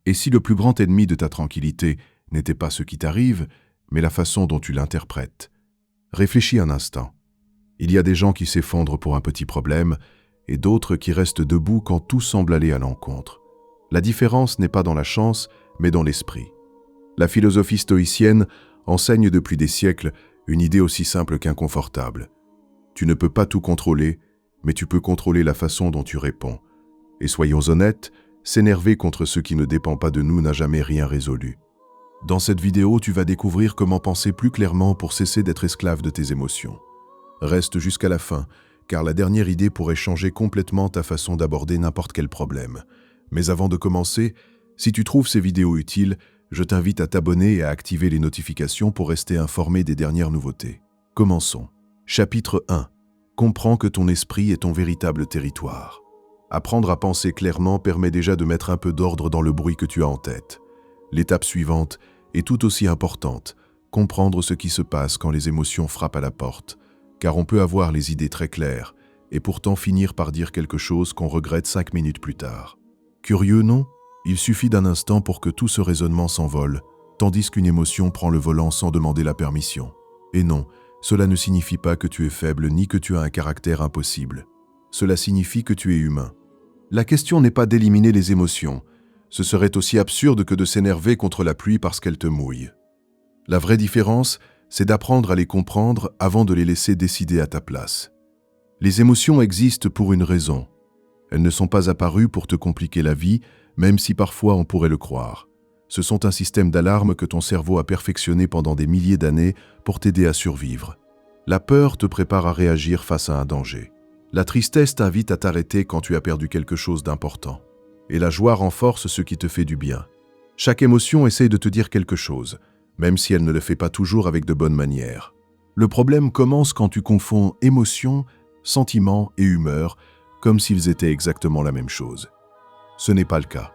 Et si le plus grand ennemi de ta tranquillité n'était pas ce qui t'arrive, mais la façon dont tu l'interprètes? Réfléchis un instant. Il y a des gens qui s'effondrent pour un petit problème et d'autres qui restent debout quand tout semble aller à l'encontre. La différence n'est pas dans la chance, mais dans l'esprit. La philosophie stoïcienne enseigne depuis des siècles une idée aussi simple qu'inconfortable. Tu ne peux pas tout contrôler, mais tu peux contrôler la façon dont tu réponds. Et soyons honnêtes, s'énerver contre ce qui ne dépend pas de nous n'a jamais rien résolu. Dans cette vidéo, tu vas découvrir comment penser plus clairement pour cesser d'être esclave de tes émotions. Reste jusqu'à la fin, car la dernière idée pourrait changer complètement ta façon d'aborder n'importe quel problème. Mais avant de commencer, si tu trouves ces vidéos utiles, je t'invite à t'abonner et à activer les notifications pour rester informé des dernières nouveautés. Commençons. Chapitre 1. Comprends que ton esprit est ton véritable territoire. Apprendre à penser clairement permet déjà de mettre un peu d'ordre dans le bruit que tu as en tête. L'étape suivante est tout aussi importante, comprendre ce qui se passe quand les émotions frappent à la porte, car on peut avoir les idées très claires et pourtant finir par dire quelque chose qu'on regrette 5 minutes plus tard. Curieux, non? Il suffit d'un instant pour que tout ce raisonnement s'envole, tandis qu'une émotion prend le volant sans demander la permission. Et non, cela ne signifie pas que tu es faible ni que tu as un caractère impossible. Cela signifie que tu es humain. La question n'est pas d'éliminer les émotions. Ce serait aussi absurde que de s'énerver contre la pluie parce qu'elle te mouille. La vraie différence, c'est d'apprendre à les comprendre avant de les laisser décider à ta place. Les émotions existent pour une raison. Elles ne sont pas apparues pour te compliquer la vie, même si parfois on pourrait le croire. Ce sont un système d'alarme que ton cerveau a perfectionné pendant des milliers d'années pour t'aider à survivre. La peur te prépare à réagir face à un danger. La tristesse t'invite à t'arrêter quand tu as perdu quelque chose d'important. Et la joie renforce ce qui te fait du bien. Chaque émotion essaye de te dire quelque chose, même si elle ne le fait pas toujours avec de bonnes manières. Le problème commence quand tu confonds émotion, sentiment et humeur, comme s'ils étaient exactement la même chose. Ce n'est pas le cas.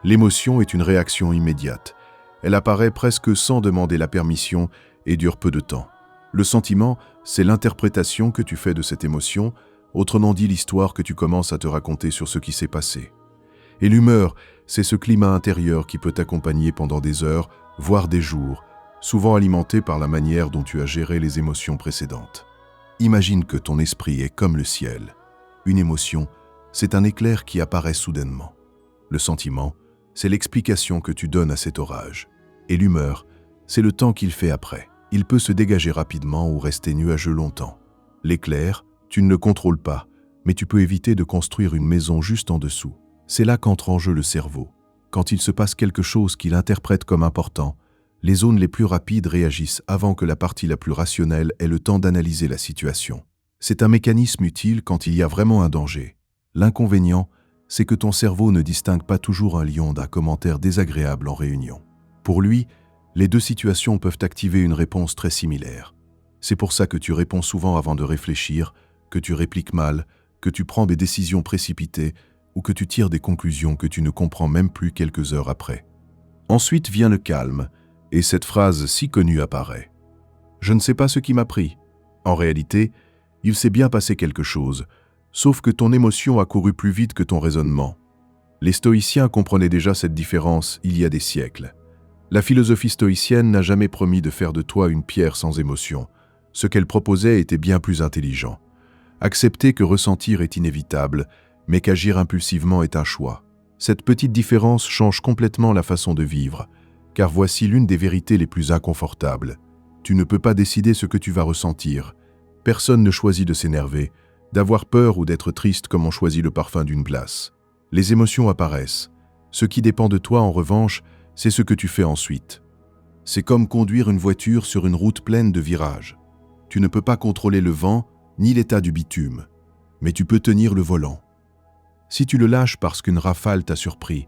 L'émotion est une réaction immédiate. Elle apparaît presque sans demander la permission et dure peu de temps. Le sentiment, c'est l'interprétation que tu fais de cette émotion, autrement dit l'histoire que tu commences à te raconter sur ce qui s'est passé. Et l'humeur, c'est ce climat intérieur qui peut t'accompagner pendant des heures, voire des jours, souvent alimenté par la manière dont tu as géré les émotions précédentes. Imagine que ton esprit est comme le ciel. Une émotion, c'est un éclair qui apparaît soudainement. Le sentiment, c'est l'explication que tu donnes à cet orage. Et l'humeur, c'est le temps qu'il fait après. Il peut se dégager rapidement ou rester nuageux longtemps. L'éclair, tu ne le contrôles pas, mais tu peux éviter de construire une maison juste en dessous. C'est là qu'entre en jeu le cerveau. Quand il se passe quelque chose qu'il interprète comme important, les zones les plus rapides réagissent avant que la partie la plus rationnelle ait le temps d'analyser la situation. C'est un mécanisme utile quand il y a vraiment un danger. L'inconvénient, c'est que ton cerveau ne distingue pas toujours un lion d'un commentaire désagréable en réunion. Pour lui, les deux situations peuvent activer une réponse très similaire. C'est pour ça que tu réponds souvent avant de réfléchir, que tu répliques mal, que tu prends des décisions précipitées ou que tu tires des conclusions que tu ne comprends même plus quelques heures après. Ensuite vient le calme, et cette phrase si connue apparaît. « Je ne sais pas ce qui m'a pris. » En réalité, il s'est bien passé quelque chose, sauf que ton émotion a couru plus vite que ton raisonnement. Les stoïciens comprenaient déjà cette différence il y a des siècles. La philosophie stoïcienne n'a jamais promis de faire de toi une pierre sans émotion. Ce qu'elle proposait était bien plus intelligent. Accepter que ressentir est inévitable, mais qu'agir impulsivement est un choix. Cette petite différence change complètement la façon de vivre, car voici l'une des vérités les plus inconfortables. Tu ne peux pas décider ce que tu vas ressentir. Personne ne choisit de s'énerver, d'avoir peur ou d'être triste comme on choisit le parfum d'une glace. Les émotions apparaissent. Ce qui dépend de toi, en revanche, c'est ce que tu fais ensuite. C'est comme conduire une voiture sur une route pleine de virages. Tu ne peux pas contrôler le vent ni l'état du bitume, mais tu peux tenir le volant. Si tu le lâches parce qu'une rafale t'a surpris,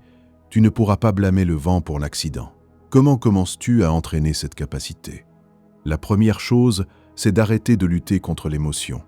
tu ne pourras pas blâmer le vent pour l'accident. Comment commences-tu à entraîner cette capacité? La première chose, c'est d'arrêter de lutter contre l'émotion.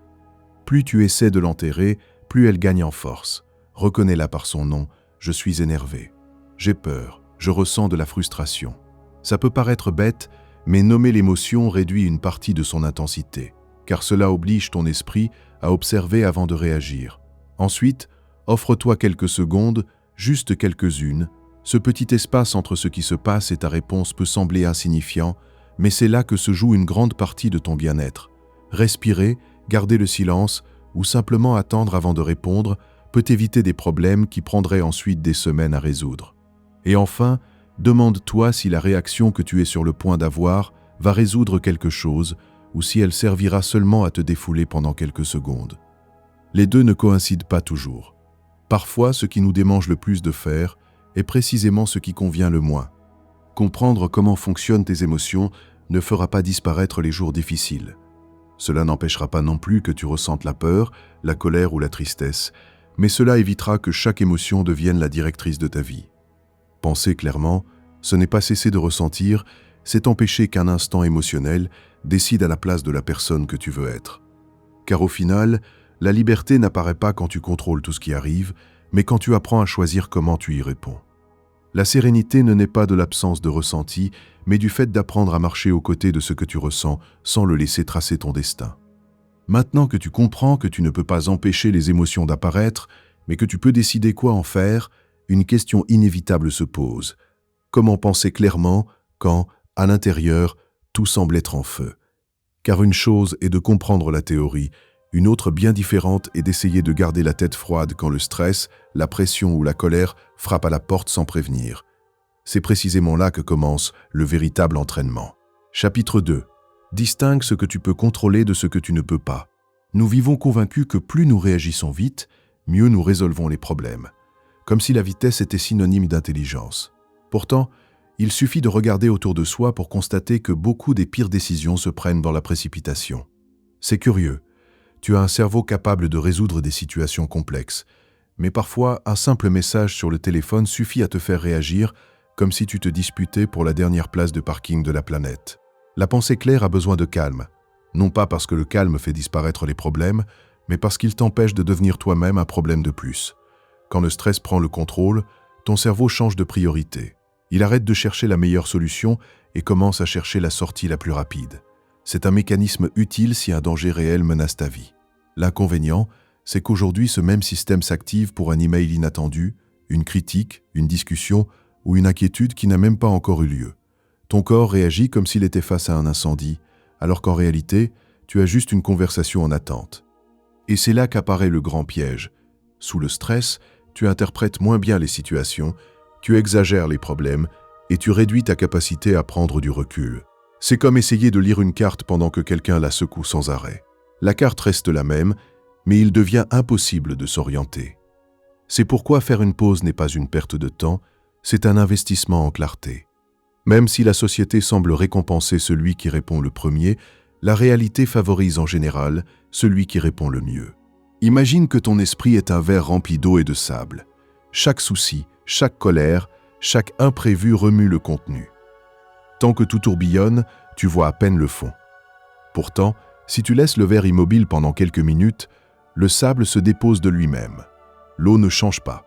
Plus tu essaies de l'enterrer, plus elle gagne en force. Reconnais-la par son nom, je suis énervé. J'ai peur, je ressens de la frustration. Ça peut paraître bête, mais nommer l'émotion réduit une partie de son intensité, car cela oblige ton esprit à observer avant de réagir. Ensuite, offre-toi quelques secondes, juste quelques-unes, Ce petit espace entre ce qui se passe et ta réponse peut sembler insignifiant, mais c'est là que se joue une grande partie de ton bien-être. Respirer, garder le silence ou simplement attendre avant de répondre peut éviter des problèmes qui prendraient ensuite des semaines à résoudre. Et enfin, demande-toi si la réaction que tu es sur le point d'avoir va résoudre quelque chose ou si elle servira seulement à te défouler pendant quelques secondes. Les deux ne coïncident pas toujours. Parfois, ce qui nous démange le plus de faire est précisément ce qui convient le moins. Comprendre comment fonctionnent tes émotions ne fera pas disparaître les jours difficiles. Cela n'empêchera pas non plus que tu ressentes la peur, la colère ou la tristesse, mais cela évitera que chaque émotion devienne la directrice de ta vie. Penser clairement, ce n'est pas cesser de ressentir, c'est empêcher qu'un instant émotionnel décide à la place de la personne que tu veux être. Car au final, la liberté n'apparaît pas quand tu contrôles tout ce qui arrive, mais quand tu apprends à choisir comment tu y réponds. La sérénité ne naît pas de l'absence de ressenti, mais du fait d'apprendre à marcher aux côtés de ce que tu ressens sans le laisser tracer ton destin. Maintenant que tu comprends que tu ne peux pas empêcher les émotions d'apparaître, mais que tu peux décider quoi en faire, une question inévitable se pose. Comment penser clairement quand, à l'intérieur, tout semble être en feu? Car une chose est de comprendre la théorie, une autre bien différente est d'essayer de garder la tête froide quand le stress, la pression ou la colère frappent à la porte sans prévenir. C'est précisément là que commence le véritable entraînement. Chapitre 2. Distingue ce que tu peux contrôler de ce que tu ne peux pas. Nous vivons convaincus que plus nous réagissons vite, mieux nous résolvons les problèmes. Comme si la vitesse était synonyme d'intelligence. Pourtant, il suffit de regarder autour de soi pour constater que beaucoup des pires décisions se prennent dans la précipitation. C'est curieux. Tu as un cerveau capable de résoudre des situations complexes, mais parfois un simple message sur le téléphone suffit à te faire réagir comme si tu te disputais pour la dernière place de parking de la planète. La pensée claire a besoin de calme, non pas parce que le calme fait disparaître les problèmes, mais parce qu'il t'empêche de devenir toi-même un problème de plus. Quand le stress prend le contrôle, ton cerveau change de priorité. Il arrête de chercher la meilleure solution et commence à chercher la sortie la plus rapide. C'est un mécanisme utile si un danger réel menace ta vie. L'inconvénient, c'est qu'aujourd'hui ce même système s'active pour un email inattendu, une critique, une discussion ou une inquiétude qui n'a même pas encore eu lieu. Ton corps réagit comme s'il était face à un incendie, alors qu'en réalité, tu as juste une conversation en attente. Et c'est là qu'apparaît le grand piège. Sous le stress, tu interprètes moins bien les situations, tu exagères les problèmes et tu réduis ta capacité à prendre du recul. C'est comme essayer de lire une carte pendant que quelqu'un la secoue sans arrêt. La carte reste la même, mais il devient impossible de s'orienter. C'est pourquoi faire une pause n'est pas une perte de temps, c'est un investissement en clarté. Même si la société semble récompenser celui qui répond le premier, la réalité favorise en général celui qui répond le mieux. Imagine que ton esprit est un verre rempli d'eau et de sable. Chaque souci, chaque colère, chaque imprévu remue le contenu. Tant que tout tourbillonne, tu vois à peine le fond. Pourtant, si tu laisses le verre immobile pendant quelques minutes, le sable se dépose de lui-même. L'eau ne change pas.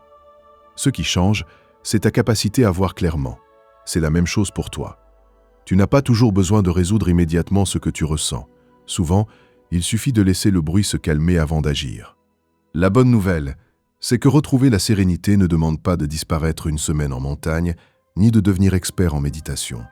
Ce qui change, c'est ta capacité à voir clairement. C'est la même chose pour toi. Tu n'as pas toujours besoin de résoudre immédiatement ce que tu ressens. Souvent, il suffit de laisser le bruit se calmer avant d'agir. La bonne nouvelle, c'est que retrouver la sérénité ne demande pas de disparaître une semaine en montagne, ni de devenir expert en méditation.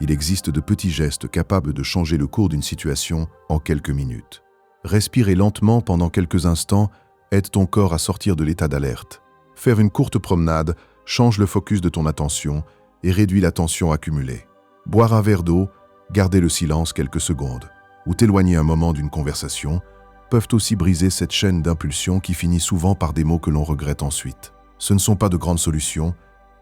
Il existe de petits gestes capables de changer le cours d'une situation en quelques minutes. Respirer lentement pendant quelques instants aide ton corps à sortir de l'état d'alerte. Faire une courte promenade change le focus de ton attention et réduit la tension accumulée. Boire un verre d'eau, garder le silence quelques secondes ou t'éloigner un moment d'une conversation peuvent aussi briser cette chaîne d'impulsion qui finit souvent par des mots que l'on regrette ensuite. Ce ne sont pas de grandes solutions,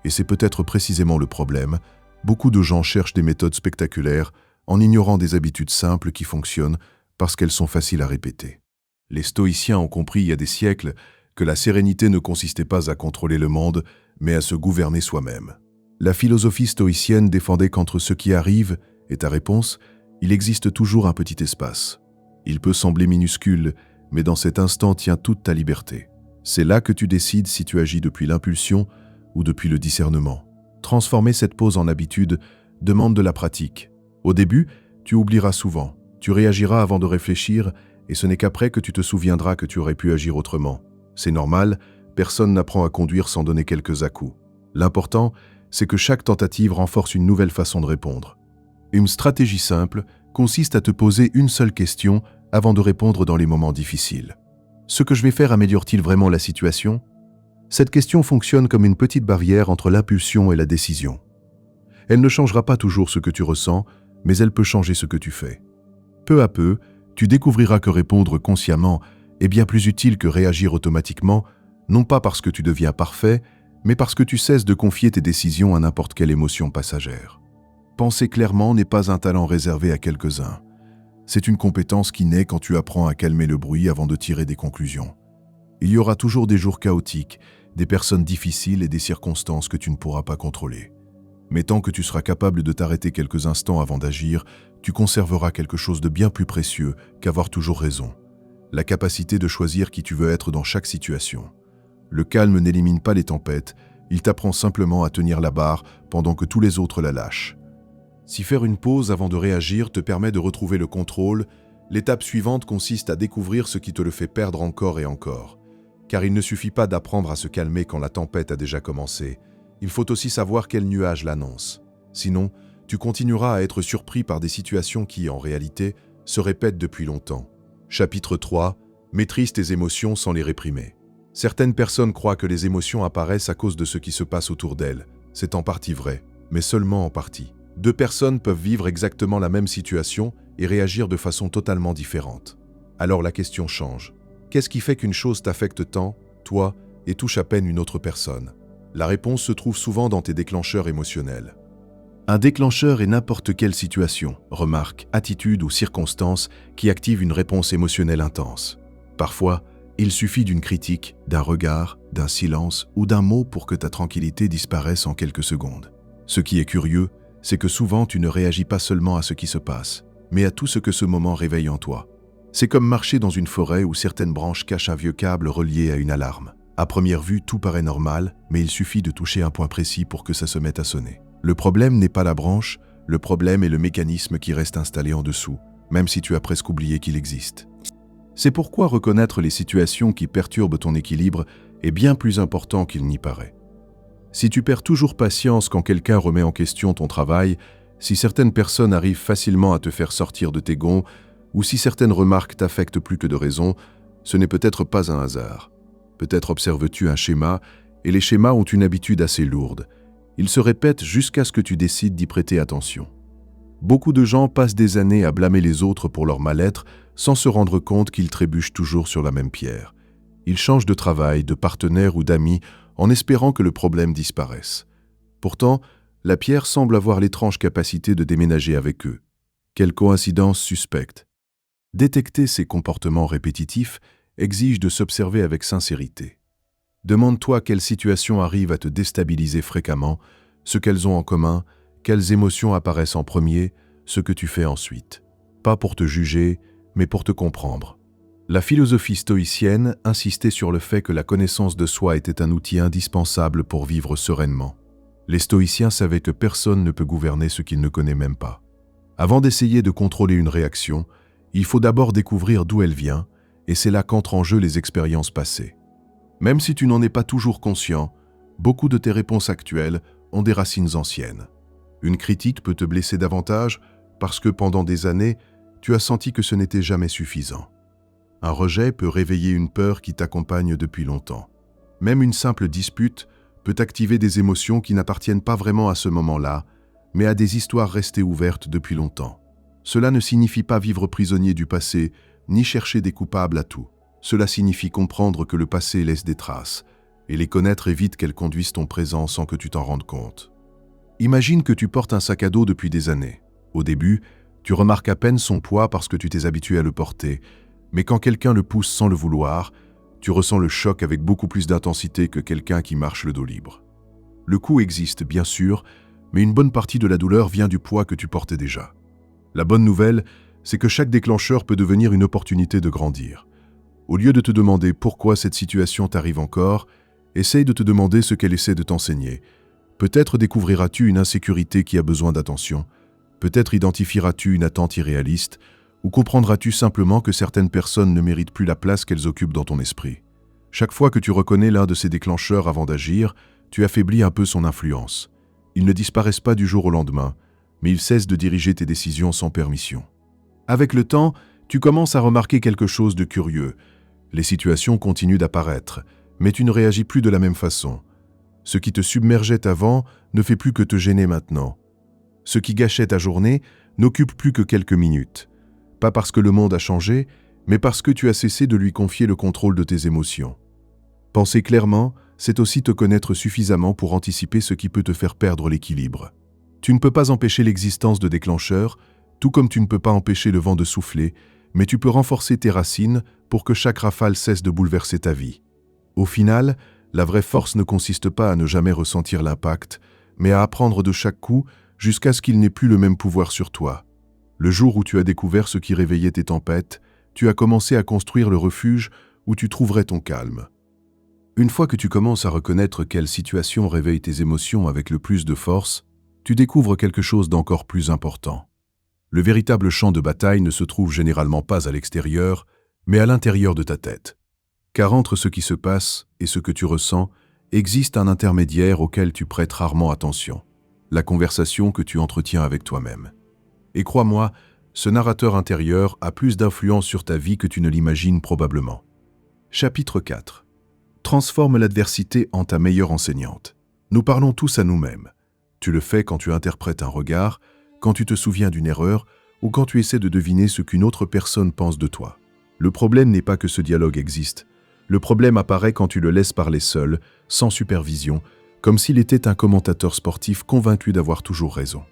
et c'est peut-être précisément le problème. Beaucoup de gens cherchent des méthodes spectaculaires en ignorant des habitudes simples qui fonctionnent parce qu'elles sont faciles à répéter. Les stoïciens ont compris il y a des siècles que la sérénité ne consistait pas à contrôler le monde, mais à se gouverner soi-même. La philosophie stoïcienne défendait qu'entre ce qui arrive et ta réponse, il existe toujours un petit espace. Il peut sembler minuscule, mais dans cet instant tient toute ta liberté. C'est là que tu décides si tu agis depuis l'impulsion ou depuis le discernement. Transformer cette pause en habitude demande de la pratique. Au début, tu oublieras souvent, tu réagiras avant de réfléchir et ce n'est qu'après que tu te souviendras que tu aurais pu agir autrement. C'est normal, personne n'apprend à conduire sans donner quelques à-coups. L'important, c'est que chaque tentative renforce une nouvelle façon de répondre. Une stratégie simple consiste à te poser une seule question avant de répondre dans les moments difficiles. Ce que je vais faire améliore-t-il vraiment la situation? Cette question fonctionne comme une petite barrière entre l'impulsion et la décision. Elle ne changera pas toujours ce que tu ressens, mais elle peut changer ce que tu fais. Peu à peu, tu découvriras que répondre consciemment est bien plus utile que réagir automatiquement, non pas parce que tu deviens parfait, mais parce que tu cesses de confier tes décisions à n'importe quelle émotion passagère. Penser clairement n'est pas un talent réservé à quelques-uns. C'est une compétence qui naît quand tu apprends à calmer le bruit avant de tirer des conclusions. Il y aura toujours des jours chaotiques, des personnes difficiles et des circonstances que tu ne pourras pas contrôler. Mais tant que tu seras capable de t'arrêter quelques instants avant d'agir, tu conserveras quelque chose de bien plus précieux qu'avoir toujours raison. La capacité de choisir qui tu veux être dans chaque situation. Le calme n'élimine pas les tempêtes, il t'apprend simplement à tenir la barre pendant que tous les autres la lâchent. Si faire une pause avant de réagir te permet de retrouver le contrôle, l'étape suivante consiste à découvrir ce qui te le fait perdre encore et encore. Car il ne suffit pas d'apprendre à se calmer quand la tempête a déjà commencé. Il faut aussi savoir quel nuage l'annonce. Sinon, tu continueras à être surpris par des situations qui, en réalité, se répètent depuis longtemps. Chapitre 3. Maîtrise tes émotions sans les réprimer. Certaines personnes croient que les émotions apparaissent à cause de ce qui se passe autour d'elles. C'est en partie vrai, mais seulement en partie. Deux personnes peuvent vivre exactement la même situation et réagir de façon totalement différente. Alors la question change. Qu'est-ce qui fait qu'une chose t'affecte tant, toi, et touche à peine une autre personne? La réponse se trouve souvent dans tes déclencheurs émotionnels. Un déclencheur est n'importe quelle situation, remarque, attitude ou circonstance qui active une réponse émotionnelle intense. Parfois, il suffit d'une critique, d'un regard, d'un silence ou d'un mot pour que ta tranquillité disparaisse en quelques secondes. Ce qui est curieux, c'est que souvent tu ne réagis pas seulement à ce qui se passe, mais à tout ce que ce moment réveille en toi. C'est comme marcher dans une forêt où certaines branches cachent un vieux câble relié à une alarme. À première vue, tout paraît normal, mais il suffit de toucher un point précis pour que ça se mette à sonner. Le problème n'est pas la branche, le problème est le mécanisme qui reste installé en dessous, même si tu as presque oublié qu'il existe. C'est pourquoi reconnaître les situations qui perturbent ton équilibre est bien plus important qu'il n'y paraît. Si tu perds toujours patience quand quelqu'un remet en question ton travail, si certaines personnes arrivent facilement à te faire sortir de tes gonds, ou si certaines remarques t'affectent plus que de raison, ce n'est peut-être pas un hasard. Peut-être observes-tu un schéma, et les schémas ont une habitude assez lourde. Ils se répètent jusqu'à ce que tu décides d'y prêter attention. Beaucoup de gens passent des années à blâmer les autres pour leur mal-être sans se rendre compte qu'ils trébuchent toujours sur la même pierre. Ils changent de travail, de partenaire ou d'amis en espérant que le problème disparaisse. Pourtant, la pierre semble avoir l'étrange capacité de déménager avec eux. Quelle coïncidence suspecte. Détecter ces comportements répétitifs exige de s'observer avec sincérité. Demande-toi quelles situations arrivent à te déstabiliser fréquemment, ce qu'elles ont en commun, quelles émotions apparaissent en premier, ce que tu fais ensuite. Pas pour te juger, mais pour te comprendre. La philosophie stoïcienne insistait sur le fait que la connaissance de soi était un outil indispensable pour vivre sereinement. Les stoïciens savaient que personne ne peut gouverner ce qu'il ne connaît même pas. Avant d'essayer de contrôler une réaction, il faut d'abord découvrir d'où elle vient, et c'est là qu'entrent en jeu les expériences passées. Même si tu n'en es pas toujours conscient, beaucoup de tes réponses actuelles ont des racines anciennes. Une critique peut te blesser davantage parce que pendant des années, tu as senti que ce n'était jamais suffisant. Un rejet peut réveiller une peur qui t'accompagne depuis longtemps. Même une simple dispute peut activer des émotions qui n'appartiennent pas vraiment à ce moment-là, mais à des histoires restées ouvertes depuis longtemps. Cela ne signifie pas vivre prisonnier du passé, ni chercher des coupables à tout. Cela signifie comprendre que le passé laisse des traces, et les connaître évite qu'elles conduisent ton présent sans que tu t'en rendes compte. Imagine que tu portes un sac à dos depuis des années. Au début, tu remarques à peine son poids parce que tu t'es habitué à le porter, mais quand quelqu'un le pousse sans le vouloir, tu ressens le choc avec beaucoup plus d'intensité que quelqu'un qui marche le dos libre. Le coup existe, bien sûr, mais une bonne partie de la douleur vient du poids que tu portais déjà. La bonne nouvelle, c'est que chaque déclencheur peut devenir une opportunité de grandir. Au lieu de te demander pourquoi cette situation t'arrive encore, essaye de te demander ce qu'elle essaie de t'enseigner. Peut-être découvriras-tu une insécurité qui a besoin d'attention, peut-être identifieras-tu une attente irréaliste, ou comprendras-tu simplement que certaines personnes ne méritent plus la place qu'elles occupent dans ton esprit. Chaque fois que tu reconnais l'un de ces déclencheurs avant d'agir, tu affaiblis un peu son influence. Ils ne disparaissent pas du jour au lendemain, mais ils cessent de diriger tes décisions sans permission. Avec le temps, tu commences à remarquer quelque chose de curieux. Les situations continuent d'apparaître, mais tu ne réagis plus de la même façon. Ce qui te submergeait avant ne fait plus que te gêner maintenant. Ce qui gâchait ta journée n'occupe plus que quelques minutes. Pas parce que le monde a changé, mais parce que tu as cessé de lui confier le contrôle de tes émotions. Penser clairement, c'est aussi te connaître suffisamment pour anticiper ce qui peut te faire perdre l'équilibre. Tu ne peux pas empêcher l'existence de déclencheurs, tout comme tu ne peux pas empêcher le vent de souffler, mais tu peux renforcer tes racines pour que chaque rafale cesse de bouleverser ta vie. Au final, la vraie force ne consiste pas à ne jamais ressentir l'impact, mais à apprendre de chaque coup jusqu'à ce qu'il n'ait plus le même pouvoir sur toi. Le jour où tu as découvert ce qui réveillait tes tempêtes, tu as commencé à construire le refuge où tu trouverais ton calme. Une fois que tu commences à reconnaître quelle situation réveille tes émotions avec le plus de force, tu découvres quelque chose d'encore plus important. Le véritable champ de bataille ne se trouve généralement pas à l'extérieur, mais à l'intérieur de ta tête. Car entre ce qui se passe et ce que tu ressens, existe un intermédiaire auquel tu prêtes rarement attention, la conversation que tu entretiens avec toi-même. Et crois-moi, ce narrateur intérieur a plus d'influence sur ta vie que tu ne l'imagines probablement. Chapitre 4. Transforme l'adversité en ta meilleure enseignante. Nous parlons tous à nous-mêmes. Tu le fais quand tu interprètes un regard, quand tu te souviens d'une erreur ou quand tu essaies de deviner ce qu'une autre personne pense de toi. Le problème n'est pas que ce dialogue existe. Le problème apparaît quand tu le laisses parler seul, sans supervision, comme s'il était un commentateur sportif convaincu d'avoir toujours raison.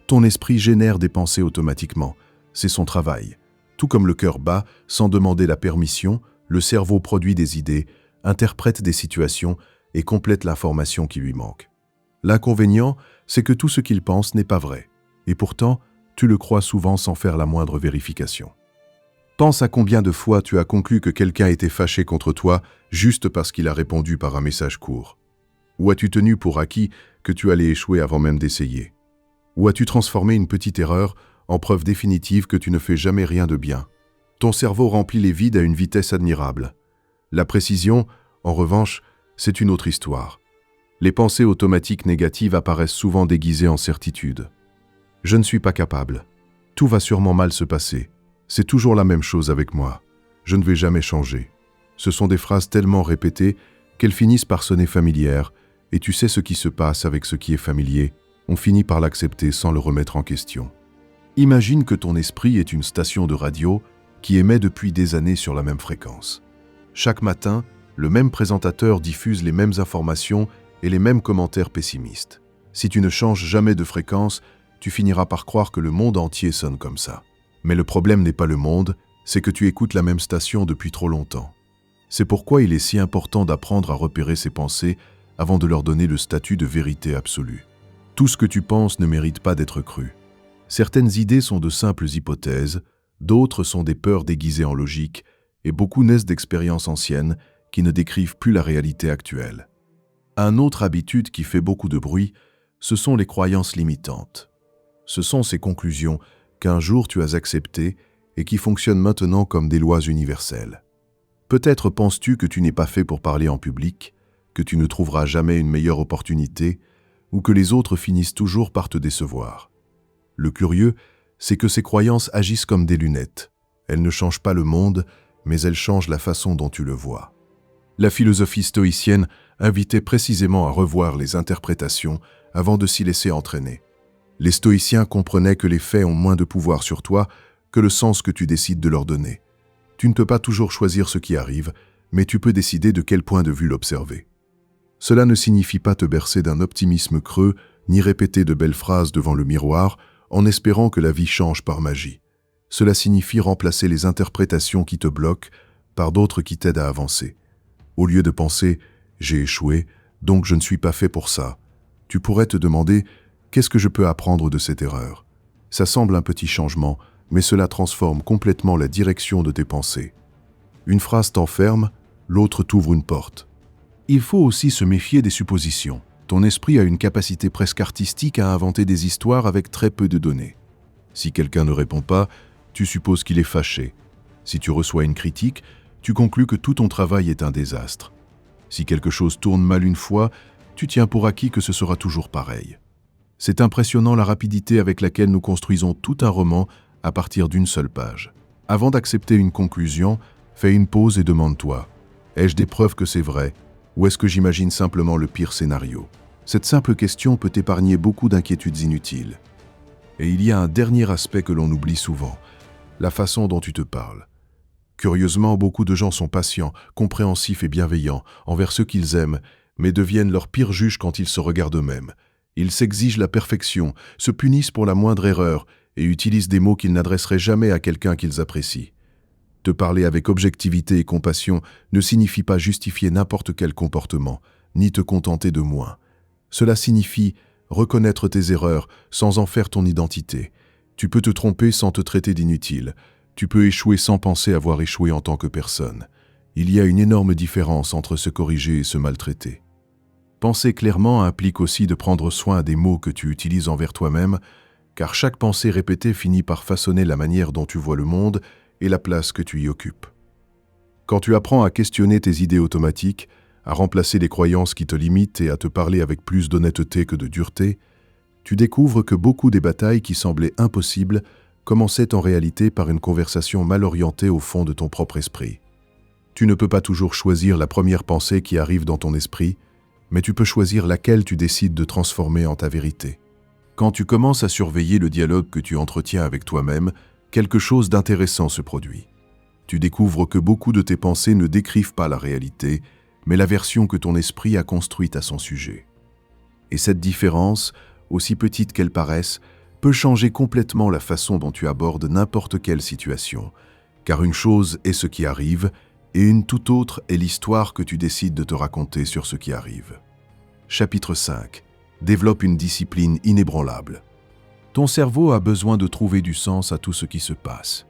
Ton esprit génère des pensées automatiquement. C'est son travail. Tout comme le cœur bat, sans demander la permission, le cerveau produit des idées, interprète des situations et complète l'information qui lui manque. L'inconvénient, c'est que tout ce qu'il pense n'est pas vrai. Et pourtant, tu le crois souvent sans faire la moindre vérification. Pense à combien de fois tu as conclu que quelqu'un était fâché contre toi juste parce qu'il a répondu par un message court. Ou as-tu tenu pour acquis que tu allais échouer avant même d'essayer? Ou as-tu transformé une petite erreur en preuve définitive que tu ne fais jamais rien de bien? Ton cerveau remplit les vides à une vitesse admirable. La précision, en revanche, c'est une autre histoire. Les pensées automatiques négatives apparaissent souvent déguisées en certitude. Je ne suis pas capable. Tout va sûrement mal se passer. C'est toujours la même chose avec moi. Je ne vais jamais changer. Ce sont des phrases tellement répétées qu'elles finissent par sonner familières, et tu sais ce qui se passe avec ce qui est familier. On finit par l'accepter sans le remettre en question. Imagine que ton esprit est une station de radio qui émet depuis des années sur la même fréquence. Chaque matin, le même présentateur diffuse les mêmes informations et les mêmes commentaires pessimistes. Si tu ne changes jamais de fréquence, tu finiras par croire que le monde entier sonne comme ça. Mais le problème n'est pas le monde, c'est que tu écoutes la même station depuis trop longtemps. C'est pourquoi il est si important d'apprendre à repérer ses pensées avant de leur donner le statut de vérité absolue. Tout ce que tu penses ne mérite pas d'être cru. Certaines idées sont de simples hypothèses, d'autres sont des peurs déguisées en logique, et beaucoup naissent d'expériences anciennes qui ne décrivent plus la réalité actuelle. Un autre habitude qui fait beaucoup de bruit, ce sont les croyances limitantes. Ce sont ces conclusions qu'un jour tu as acceptées et qui fonctionnent maintenant comme des lois universelles. Peut-être penses-tu que tu n'es pas fait pour parler en public, que tu ne trouveras jamais une meilleure opportunité, ou que les autres finissent toujours par te décevoir. Le curieux, c'est que ces croyances agissent comme des lunettes. Elles ne changent pas le monde, mais elles changent la façon dont tu le vois. La philosophie stoïcienne invitait précisément à revoir les interprétations avant de s'y laisser entraîner. Les stoïciens comprenaient que les faits ont moins de pouvoir sur toi que le sens que tu décides de leur donner. Tu ne peux pas toujours choisir ce qui arrive, mais tu peux décider de quel point de vue l'observer. Cela ne signifie pas te bercer d'un optimisme creux, ni répéter de belles phrases devant le miroir en espérant que la vie change par magie. Cela signifie remplacer les interprétations qui te bloquent par d'autres qui t'aident à avancer. Au lieu de penser « j'ai échoué, donc je ne suis pas fait pour ça », tu pourrais te demander « qu'est-ce que je peux apprendre de cette erreur ?» Ça semble un petit changement, mais cela transforme complètement la direction de tes pensées. Une phrase t'enferme, l'autre t'ouvre une porte. Il faut aussi se méfier des suppositions. Ton esprit a une capacité presque artistique à inventer des histoires avec très peu de données. Si quelqu'un ne répond pas, tu supposes qu'il est fâché. Si tu reçois une critique, tu conclus que tout ton travail est un désastre. Si quelque chose tourne mal une fois, tu tiens pour acquis que ce sera toujours pareil. C'est impressionnant la rapidité avec laquelle nous construisons tout un roman à partir d'une seule page. Avant d'accepter une conclusion, fais une pause et demande-toi, ai-je des preuves que c'est vrai, ou est-ce que j'imagine simplement le pire scénario? Cette simple question peut épargner beaucoup d'inquiétudes inutiles. Et il y a un dernier aspect que l'on oublie souvent, la façon dont tu te parles. Curieusement, beaucoup de gens sont patients, compréhensifs et bienveillants envers ceux qu'ils aiment, mais deviennent leurs pires juges quand ils se regardent eux-mêmes. Ils s'exigent la perfection, se punissent pour la moindre erreur et utilisent des mots qu'ils n'adresseraient jamais à quelqu'un qu'ils apprécient. Te parler avec objectivité et compassion ne signifie pas justifier n'importe quel comportement, ni te contenter de moins. Cela signifie reconnaître tes erreurs sans en faire ton identité. Tu peux te tromper sans te traiter d'inutile. Tu peux échouer sans penser avoir échoué en tant que personne. Il y a une énorme différence entre se corriger et se maltraiter. Penser clairement implique aussi de prendre soin des mots que tu utilises envers toi-même, car chaque pensée répétée finit par façonner la manière dont tu vois le monde et la place que tu y occupes. Quand tu apprends à questionner tes idées automatiques, à remplacer les croyances qui te limitent et à te parler avec plus d'honnêteté que de dureté, tu découvres que beaucoup des batailles qui semblaient impossibles commençaient en réalité par une conversation mal orientée au fond de ton propre esprit. Tu ne peux pas toujours choisir la première pensée qui arrive dans ton esprit, mais tu peux choisir laquelle tu décides de transformer en ta vérité. Quand tu commences à surveiller le dialogue que tu entretiens avec toi-même, quelque chose d'intéressant se produit. Tu découvres que beaucoup de tes pensées ne décrivent pas la réalité, mais la version que ton esprit a construite à son sujet. Et cette différence, aussi petite qu'elle paraisse, peut changer complètement la façon dont tu abordes n'importe quelle situation, car une chose est ce qui arrive, et une toute autre est l'histoire que tu décides de te raconter sur ce qui arrive. Chapitre 5. Développe une discipline inébranlable. Ton cerveau a besoin de trouver du sens à tout ce qui se passe.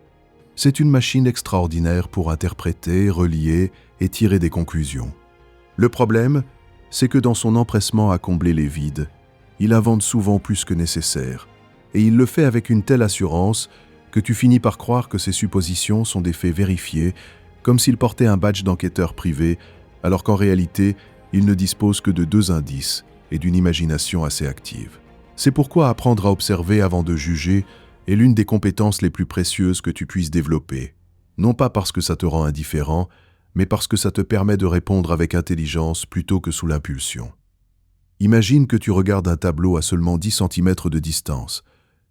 C'est une machine extraordinaire pour interpréter, relier et tirer des conclusions. Le problème, c'est que dans son empressement à combler les vides, il invente souvent plus que nécessaire, et il le fait avec une telle assurance que tu finis par croire que ses suppositions sont des faits vérifiés, comme s'il portait un badge d'enquêteur privé, alors qu'en réalité, il ne dispose que de 2 indices et d'une imagination assez active. C'est pourquoi apprendre à observer avant de juger est l'une des compétences les plus précieuses que tu puisses développer, non pas parce que ça te rend indifférent, mais parce que ça te permet de répondre avec intelligence plutôt que sous l'impulsion. Imagine que tu regardes un tableau à seulement 10 cm de distance.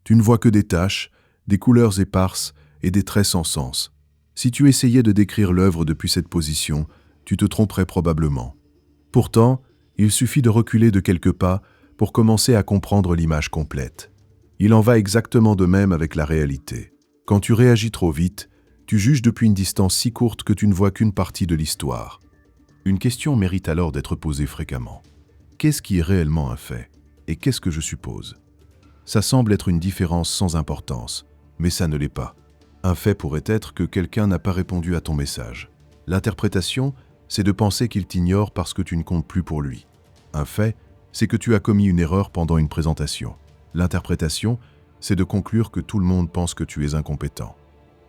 Tu ne vois que des taches, des couleurs éparses et des traits sans sens. Si tu essayais de décrire l'œuvre depuis cette position, tu te tromperais probablement. Pourtant, il suffit de reculer de quelques pas pour commencer à comprendre l'image complète. Il en va exactement de même avec la réalité. Quand tu réagis trop vite, tu juges depuis une distance si courte que tu ne vois qu'une partie de l'histoire. Une question mérite alors d'être posée fréquemment. Qu'est-ce qui est réellement un fait? Et qu'est-ce que je suppose? Ça semble être une différence sans importance, mais ça ne l'est pas. Un fait pourrait être que quelqu'un n'a pas répondu à ton message. L'interprétation, c'est de penser qu'il t'ignore parce que tu ne comptes plus pour lui. Un fait, c'est que tu as commis une erreur pendant une présentation. L'interprétation, c'est de conclure que tout le monde pense que tu es incompétent.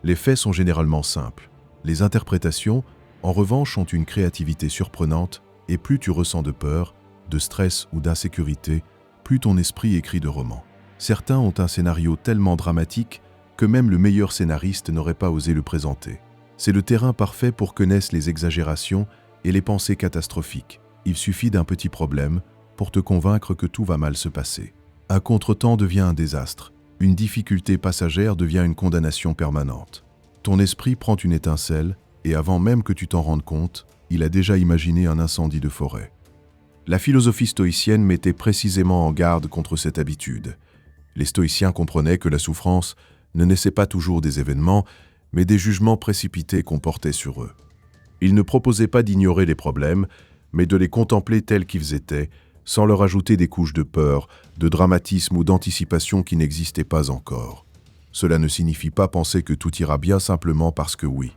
Les faits sont généralement simples. Les interprétations, en revanche, ont une créativité surprenante, et plus tu ressens de peur, de stress ou d'insécurité, plus ton esprit écrit de romans. Certains ont un scénario tellement dramatique que même le meilleur scénariste n'aurait pas osé le présenter. C'est le terrain parfait pour que naissent les exagérations et les pensées catastrophiques. Il suffit d'un petit problème pour te convaincre que tout va mal se passer. Un contretemps devient un désastre. Une difficulté passagère devient une condamnation permanente. Ton esprit prend une étincelle et avant même que tu t'en rendes compte, il a déjà imaginé un incendie de forêt. La philosophie stoïcienne mettait précisément en garde contre cette habitude. Les stoïciens comprenaient que la souffrance ne naissait pas toujours des événements, mais des jugements précipités qu'on portait sur eux. Ils ne proposaient pas d'ignorer les problèmes, mais de les contempler tels qu'ils étaient, sans leur ajouter des couches de peur, de dramatisme ou d'anticipation qui n'existaient pas encore. Cela ne signifie pas penser que tout ira bien simplement parce que oui.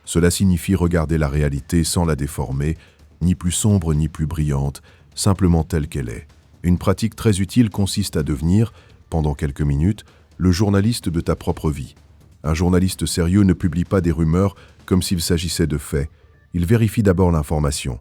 Cela signifie regarder la réalité sans la déformer, ni plus sombre ni plus brillante, simplement telle qu'elle est. Une pratique très utile consiste à devenir, pendant quelques minutes, le journaliste de ta propre vie. Un journaliste sérieux ne publie pas des rumeurs comme s'il s'agissait de faits. Il vérifie d'abord l'information.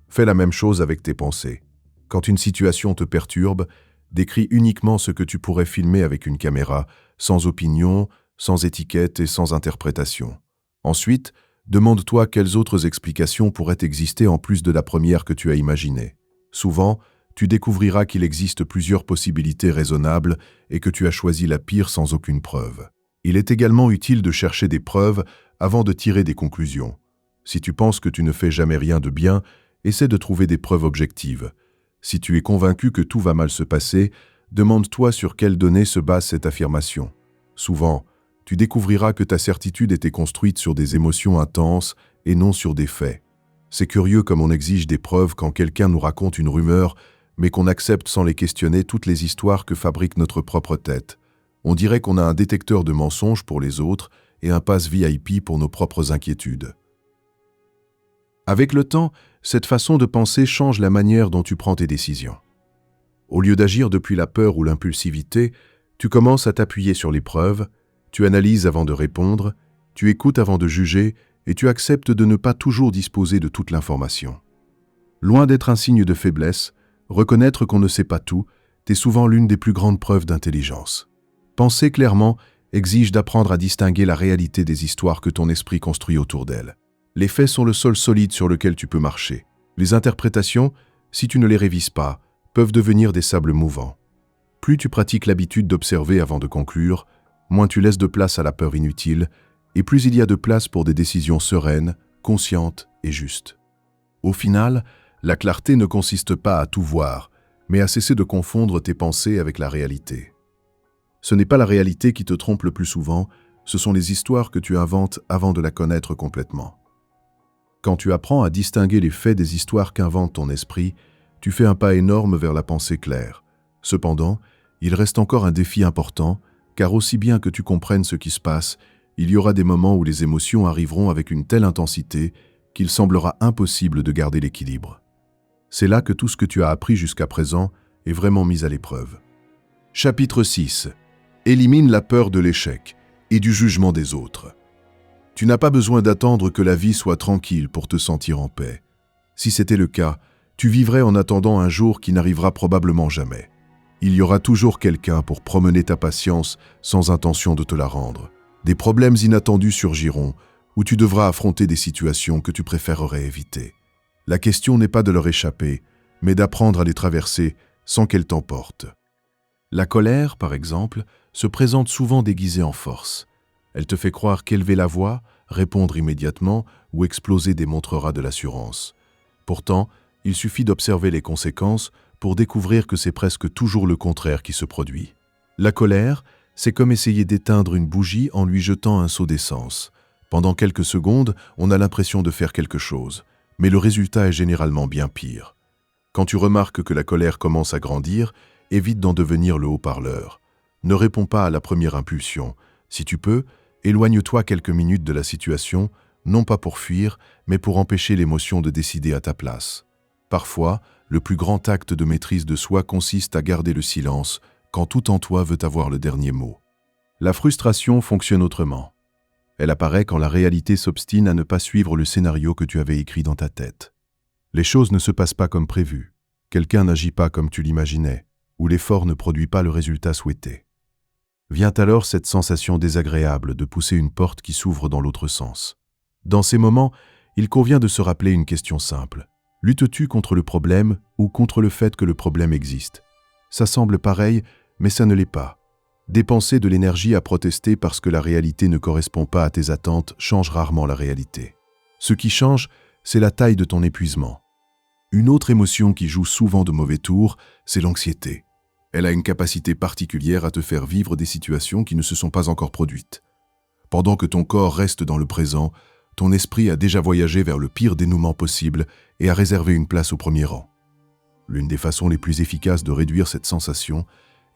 Fais la même chose avec tes pensées. Quand une situation te perturbe, décris uniquement ce que tu pourrais filmer avec une caméra, sans opinion, sans étiquette et sans interprétation. Ensuite, demande-toi quelles autres explications pourraient exister en plus de la première que tu as imaginée. Souvent, tu découvriras qu'il existe plusieurs possibilités raisonnables et que tu as choisi la pire sans aucune preuve. Il est également utile de chercher des preuves avant de tirer des conclusions. Si tu penses que tu ne fais jamais rien de bien, essaie de trouver des preuves objectives. Si tu es convaincu que tout va mal se passer, demande-toi sur quelles données se base cette affirmation. Souvent, tu découvriras que ta certitude était construite sur des émotions intenses et non sur des faits. C'est curieux comme on exige des preuves quand quelqu'un nous raconte une rumeur, mais qu'on accepte sans les questionner toutes les histoires que fabrique notre propre tête. On dirait qu'on a un détecteur de mensonges pour les autres et un pass VIP pour nos propres inquiétudes. Avec le temps, cette façon de penser change la manière dont tu prends tes décisions. Au lieu d'agir depuis la peur ou l'impulsivité, tu commences à t'appuyer sur les preuves, tu analyses avant de répondre, tu écoutes avant de juger et tu acceptes de ne pas toujours disposer de toute l'information. Loin d'être un signe de faiblesse, reconnaître qu'on ne sait pas tout est souvent l'une des plus grandes preuves d'intelligence. Penser clairement exige d'apprendre à distinguer la réalité des histoires que ton esprit construit autour d'elle. Les faits sont le sol solide sur lequel tu peux marcher. Les interprétations, si tu ne les révises pas, peuvent devenir des sables mouvants. Plus tu pratiques l'habitude d'observer avant de conclure, moins tu laisses de place à la peur inutile, et plus il y a de place pour des décisions sereines, conscientes et justes. Au final, la clarté ne consiste pas à tout voir, mais à cesser de confondre tes pensées avec la réalité. Ce n'est pas la réalité qui te trompe le plus souvent, ce sont les histoires que tu inventes avant de la connaître complètement. Quand tu apprends à distinguer les faits des histoires qu'invente ton esprit, tu fais un pas énorme vers la pensée claire. Cependant, il reste encore un défi important, car aussi bien que tu comprennes ce qui se passe, il y aura des moments où les émotions arriveront avec une telle intensité qu'il semblera impossible de garder l'équilibre. C'est là que tout ce que tu as appris jusqu'à présent est vraiment mis à l'épreuve. Chapitre 6. Élimine la peur de l'échec et du jugement des autres. Tu n'as pas besoin d'attendre que la vie soit tranquille pour te sentir en paix. Si c'était le cas, tu vivrais en attendant un jour qui n'arrivera probablement jamais. Il y aura toujours quelqu'un pour promener ta patience sans intention de te la rendre. Des problèmes inattendus surgiront, où tu devras affronter des situations que tu préférerais éviter. La question n'est pas de leur échapper, mais d'apprendre à les traverser sans qu'elles t'emportent. La colère, par exemple, se présente souvent déguisée en force. Elle te fait croire qu'élever la voix, répondre immédiatement ou exploser démontrera de l'assurance. Pourtant, il suffit d'observer les conséquences pour découvrir que c'est presque toujours le contraire qui se produit. La colère, c'est comme essayer d'éteindre une bougie en lui jetant un seau d'essence. Pendant quelques secondes, on a l'impression de faire quelque chose, mais le résultat est généralement bien pire. Quand tu remarques que la colère commence à grandir, évite d'en devenir le haut-parleur. Ne réponds pas à la première impulsion. Si tu peux, éloigne-toi quelques minutes de la situation, non pas pour fuir, mais pour empêcher l'émotion de décider à ta place. Parfois, le plus grand acte de maîtrise de soi consiste à garder le silence quand tout en toi veut avoir le dernier mot. La frustration fonctionne autrement. Elle apparaît quand la réalité s'obstine à ne pas suivre le scénario que tu avais écrit dans ta tête. Les choses ne se passent pas comme prévu, quelqu'un n'agit pas comme tu l'imaginais, ou l'effort ne produit pas le résultat souhaité. Vient alors cette sensation désagréable de pousser une porte qui s'ouvre dans l'autre sens. Dans ces moments, il convient de se rappeler une question simple. Luttes-tu contre le problème ou contre le fait que le problème existe? Ça semble pareil, mais ça ne l'est pas. Dépenser de l'énergie à protester parce que la réalité ne correspond pas à tes attentes change rarement la réalité. Ce qui change, c'est la taille de ton épuisement. Une autre émotion qui joue souvent de mauvais tours, c'est l'anxiété. Elle a une capacité particulière à te faire vivre des situations qui ne se sont pas encore produites. Pendant que ton corps reste dans le présent, ton esprit a déjà voyagé vers le pire dénouement possible et a réservé une place au premier rang. L'une des façons les plus efficaces de réduire cette sensation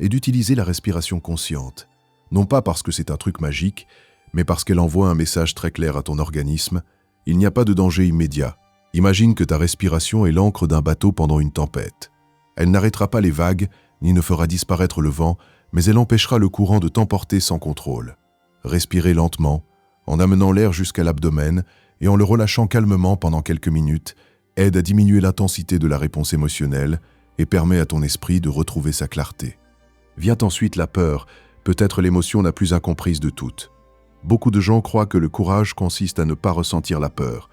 est d'utiliser la respiration consciente, non pas parce que c'est un truc magique, mais parce qu'elle envoie un message très clair à ton organisme. Il n'y a pas de danger immédiat. Imagine que ta respiration est l'ancre d'un bateau pendant une tempête. Elle n'arrêtera pas les vagues, ni ne fera disparaître le vent, mais elle empêchera le courant de t'emporter sans contrôle. Respirez lentement, en amenant l'air jusqu'à l'abdomen et en le relâchant calmement pendant quelques minutes, aide à diminuer l'intensité de la réponse émotionnelle et permet à ton esprit de retrouver sa clarté. Vient ensuite la peur, peut-être l'émotion la plus incomprise de toutes. Beaucoup de gens croient que le courage consiste à ne pas ressentir la peur.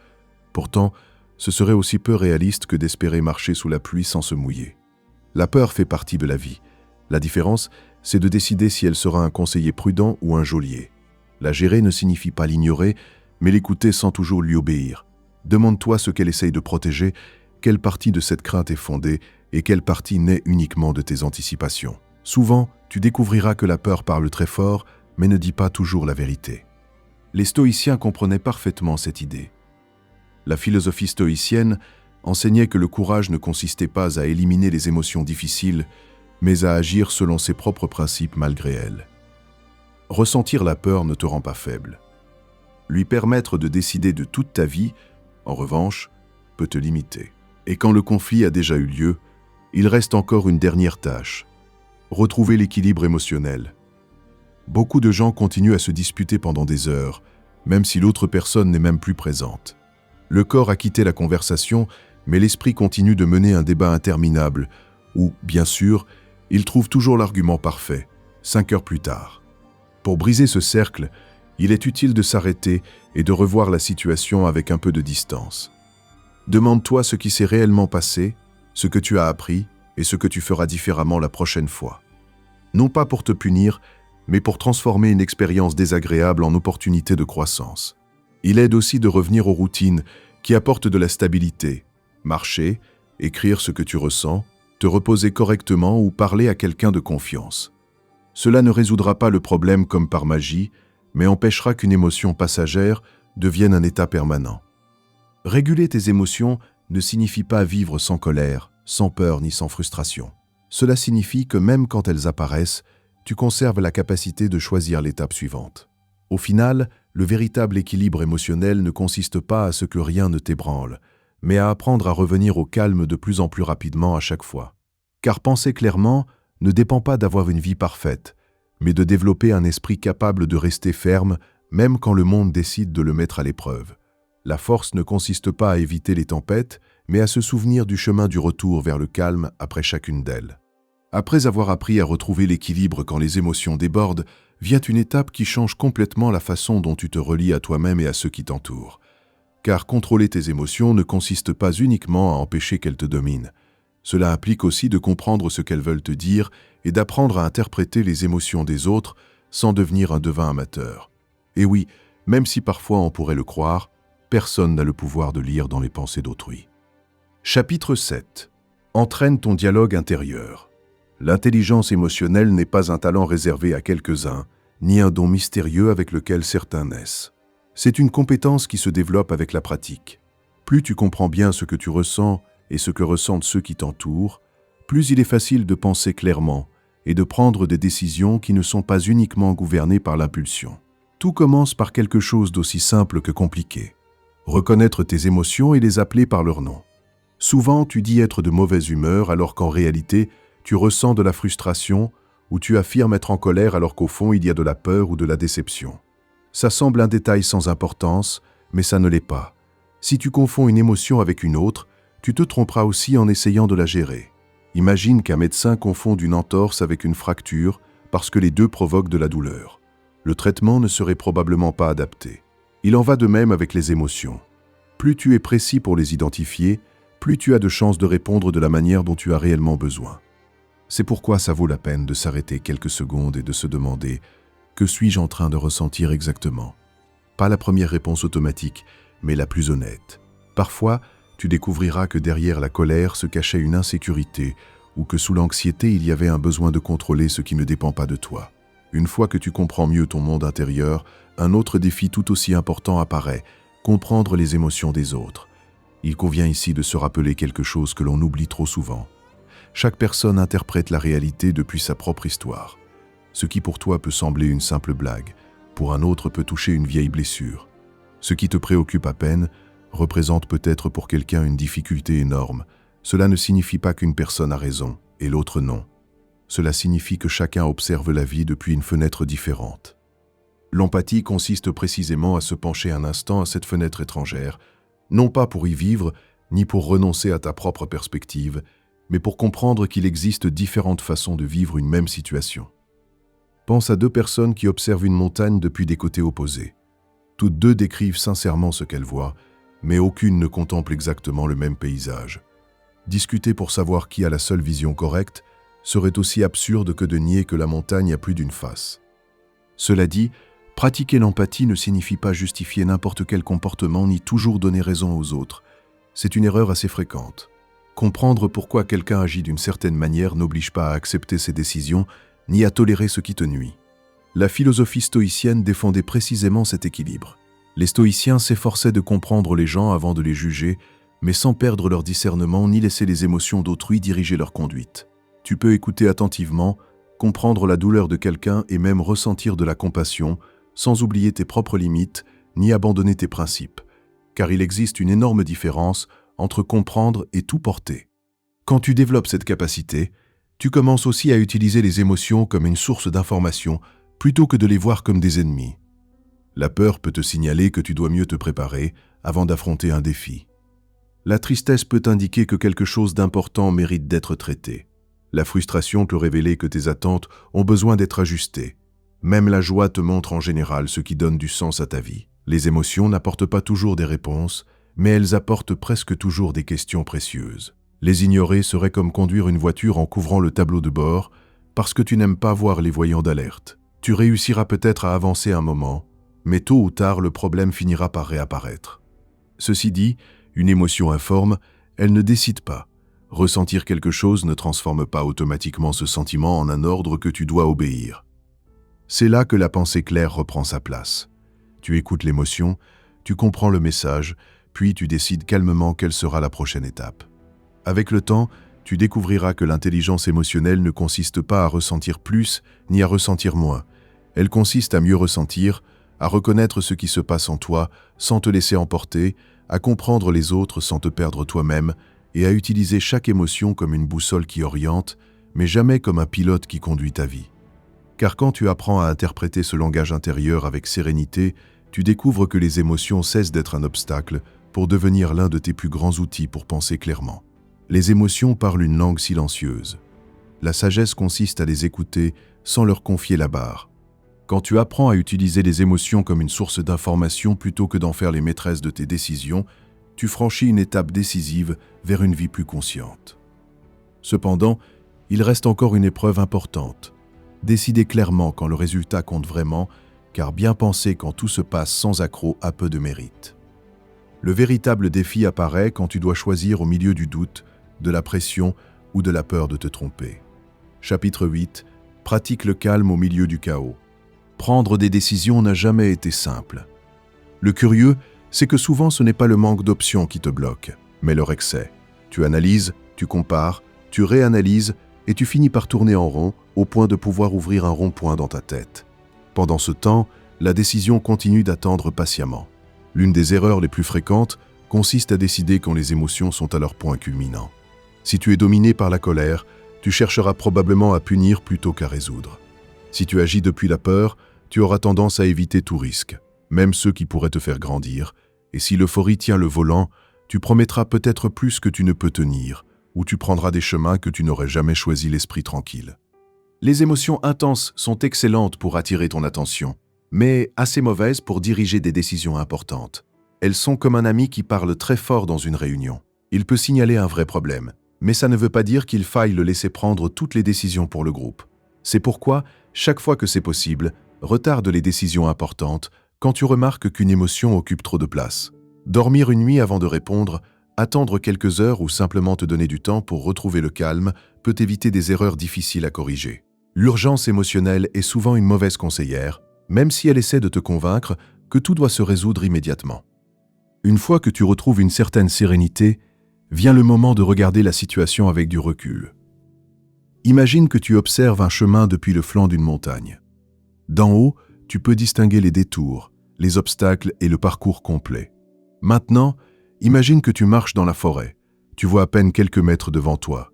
Pourtant, ce serait aussi peu réaliste que d'espérer marcher sous la pluie sans se mouiller. La peur fait partie de la vie. La différence, c'est de décider si elle sera un conseiller prudent ou un geôlier. La gérer ne signifie pas l'ignorer, mais l'écouter sans toujours lui obéir. Demande-toi ce qu'elle essaye de protéger, quelle partie de cette crainte est fondée et quelle partie naît uniquement de tes anticipations. Souvent, tu découvriras que la peur parle très fort, mais ne dit pas toujours la vérité. Les stoïciens comprenaient parfaitement cette idée. La philosophie stoïcienne enseignait que le courage ne consistait pas à éliminer les émotions difficiles, mais à agir selon ses propres principes malgré elles. Ressentir la peur ne te rend pas faible. Lui permettre de décider de toute ta vie, en revanche, peut te limiter. Et quand le conflit a déjà eu lieu, il reste encore une dernière tâche: retrouver l'équilibre émotionnel. Beaucoup de gens continuent à se disputer pendant des heures, même si l'autre personne n'est même plus présente. Le corps a quitté la conversation, mais l'esprit continue de mener un débat interminable, où, bien sûr, il trouve toujours l'argument parfait, 5 heures plus tard. Pour briser ce cercle, il est utile de s'arrêter et de revoir la situation avec un peu de distance. Demande-toi ce qui s'est réellement passé, ce que tu as appris et ce que tu feras différemment la prochaine fois. Non pas pour te punir, mais pour transformer une expérience désagréable en opportunité de croissance. Il aide aussi de revenir aux routines qui apportent de la stabilité. Marcher, écrire ce que tu ressens, te reposer correctement ou parler à quelqu'un de confiance. Cela ne résoudra pas le problème comme par magie, mais empêchera qu'une émotion passagère devienne un état permanent. Réguler tes émotions ne signifie pas vivre sans colère, sans peur ni sans frustration. Cela signifie que même quand elles apparaissent, tu conserves la capacité de choisir l'étape suivante. Au final, le véritable équilibre émotionnel ne consiste pas à ce que rien ne t'ébranle, mais à apprendre à revenir au calme de plus en plus rapidement à chaque fois. Car penser clairement ne dépend pas d'avoir une vie parfaite, mais de développer un esprit capable de rester ferme, même quand le monde décide de le mettre à l'épreuve. La force ne consiste pas à éviter les tempêtes, mais à se souvenir du chemin du retour vers le calme après chacune d'elles. Après avoir appris à retrouver l'équilibre quand les émotions débordent, vient une étape qui change complètement la façon dont tu te relis à toi-même et à ceux qui t'entourent. Car contrôler tes émotions ne consiste pas uniquement à empêcher qu'elles te dominent. Cela implique aussi de comprendre ce qu'elles veulent te dire et d'apprendre à interpréter les émotions des autres sans devenir un devin amateur. Et oui, même si parfois on pourrait le croire, personne n'a le pouvoir de lire dans les pensées d'autrui. Chapitre 7. Entraîne ton dialogue intérieur. L'intelligence émotionnelle n'est pas un talent réservé à quelques-uns, ni un don mystérieux avec lequel certains naissent. C'est une compétence qui se développe avec la pratique. Plus tu comprends bien ce que tu ressens et ce que ressentent ceux qui t'entourent, plus il est facile de penser clairement et de prendre des décisions qui ne sont pas uniquement gouvernées par l'impulsion. Tout commence par quelque chose d'aussi simple que compliqué. Reconnaître tes émotions et les appeler par leur nom. Souvent, tu dis être de mauvaise humeur alors qu'en réalité, tu ressens de la frustration ou tu affirmes être en colère alors qu'au fond, il y a de la peur ou de la déception. Ça semble un détail sans importance, mais ça ne l'est pas. Si tu confonds une émotion avec une autre, tu te tromperas aussi en essayant de la gérer. Imagine qu'un médecin confonde une entorse avec une fracture parce que les deux provoquent de la douleur. Le traitement ne serait probablement pas adapté. Il en va de même avec les émotions. Plus tu es précis pour les identifier, plus tu as de chances de répondre de la manière dont tu as réellement besoin. C'est pourquoi ça vaut la peine de s'arrêter quelques secondes et de se demander « Que suis-je en train de ressentir exactement ?» Pas la première réponse automatique, mais la plus honnête. Parfois, tu découvriras que derrière la colère se cachait une insécurité ou que sous l'anxiété, il y avait un besoin de contrôler ce qui ne dépend pas de toi. Une fois que tu comprends mieux ton monde intérieur, un autre défi tout aussi important apparaît, comprendre les émotions des autres. Il convient ici de se rappeler quelque chose que l'on oublie trop souvent. Chaque personne interprète la réalité depuis sa propre histoire. Ce qui pour toi peut sembler une simple blague, pour un autre peut toucher une vieille blessure. Ce qui te préoccupe à peine représente peut-être pour quelqu'un une difficulté énorme. Cela ne signifie pas qu'une personne a raison et l'autre non. Cela signifie que chacun observe la vie depuis une fenêtre différente. L'empathie consiste précisément à se pencher un instant à cette fenêtre étrangère, non pas pour y vivre, ni pour renoncer à ta propre perspective, mais pour comprendre qu'il existe différentes façons de vivre une même situation. Pense à deux personnes qui observent une montagne depuis des côtés opposés. Toutes deux décrivent sincèrement ce qu'elles voient, mais aucune ne contemple exactement le même paysage. Discuter pour savoir qui a la seule vision correcte serait aussi absurde que de nier que la montagne a plus d'une face. Cela dit, pratiquer l'empathie ne signifie pas justifier n'importe quel comportement ni toujours donner raison aux autres. C'est une erreur assez fréquente. Comprendre pourquoi quelqu'un agit d'une certaine manière n'oblige pas à accepter ses décisions ni à tolérer ce qui te nuit. La philosophie stoïcienne défendait précisément cet équilibre. Les stoïciens s'efforçaient de comprendre les gens avant de les juger, mais sans perdre leur discernement ni laisser les émotions d'autrui diriger leur conduite. Tu peux écouter attentivement, comprendre la douleur de quelqu'un et même ressentir de la compassion, sans oublier tes propres limites ni abandonner tes principes, car il existe une énorme différence entre comprendre et tout porter. Quand tu développes cette capacité, tu commences aussi à utiliser les émotions comme une source d'information plutôt que de les voir comme des ennemis. La peur peut te signaler que tu dois mieux te préparer avant d'affronter un défi. La tristesse peut indiquer que quelque chose d'important mérite d'être traité. La frustration peut révéler que tes attentes ont besoin d'être ajustées. Même la joie te montre en général ce qui donne du sens à ta vie. Les émotions n'apportent pas toujours des réponses, mais elles apportent presque toujours des questions précieuses. Les ignorer serait comme conduire une voiture en couvrant le tableau de bord parce que tu n'aimes pas voir les voyants d'alerte. Tu réussiras peut-être à avancer un moment, mais tôt ou tard le problème finira par réapparaître. Ceci dit, une émotion informe, elle ne décide pas. Ressentir quelque chose ne transforme pas automatiquement ce sentiment en un ordre que tu dois obéir. C'est là que la pensée claire reprend sa place. Tu écoutes l'émotion, tu comprends le message, puis tu décides calmement quelle sera la prochaine étape. Avec le temps, tu découvriras que l'intelligence émotionnelle ne consiste pas à ressentir plus ni à ressentir moins. Elle consiste à mieux ressentir, à reconnaître ce qui se passe en toi sans te laisser emporter, à comprendre les autres sans te perdre toi-même et à utiliser chaque émotion comme une boussole qui oriente, mais jamais comme un pilote qui conduit ta vie. Car quand tu apprends à interpréter ce langage intérieur avec sérénité, tu découvres que les émotions cessent d'être un obstacle pour devenir l'un de tes plus grands outils pour penser clairement. Les émotions parlent une langue silencieuse. La sagesse consiste à les écouter sans leur confier la barre. Quand tu apprends à utiliser les émotions comme une source d'information plutôt que d'en faire les maîtresses de tes décisions, tu franchis une étape décisive vers une vie plus consciente. Cependant, il reste encore une épreuve importante. Décider clairement quand le résultat compte vraiment, car bien penser quand tout se passe sans accroc a peu de mérite. Le véritable défi apparaît quand tu dois choisir au milieu du doute, de la pression ou de la peur de te tromper. Chapitre 8. Pratique le calme au milieu du chaos. Prendre des décisions n'a jamais été simple. Le curieux, c'est que souvent ce n'est pas le manque d'options qui te bloque, mais leur excès. Tu analyses, tu compares, tu réanalyses et tu finis par tourner en rond au point de pouvoir ouvrir un rond-point dans ta tête. Pendant ce temps, la décision continue d'attendre patiemment. L'une des erreurs les plus fréquentes consiste à décider quand les émotions sont à leur point culminant. Si tu es dominé par la colère, tu chercheras probablement à punir plutôt qu'à résoudre. Si tu agis depuis la peur, tu auras tendance à éviter tout risque, même ceux qui pourraient te faire grandir, et si l'euphorie tient le volant, tu promettras peut-être plus que tu ne peux tenir, ou tu prendras des chemins que tu n'aurais jamais choisi l'esprit tranquille. Les émotions intenses sont excellentes pour attirer ton attention, mais assez mauvaises pour diriger des décisions importantes. Elles sont comme un ami qui parle très fort dans une réunion. Il peut signaler un vrai problème, mais ça ne veut pas dire qu'il faille le laisser prendre toutes les décisions pour le groupe. C'est pourquoi, chaque fois que c'est possible, retarde les décisions importantes quand tu remarques qu'une émotion occupe trop de place. Dormir une nuit avant de répondre, attendre quelques heures ou simplement te donner du temps pour retrouver le calme peut éviter des erreurs difficiles à corriger. L'urgence émotionnelle est souvent une mauvaise conseillère, même si elle essaie de te convaincre que tout doit se résoudre immédiatement. Une fois que tu retrouves une certaine sérénité, vient le moment de regarder la situation avec du recul. Imagine que tu observes un chemin depuis le flanc d'une montagne. D'en haut, tu peux distinguer les détours, les obstacles et le parcours complet. Maintenant, imagine que tu marches dans la forêt. Tu vois à peine quelques mètres devant toi.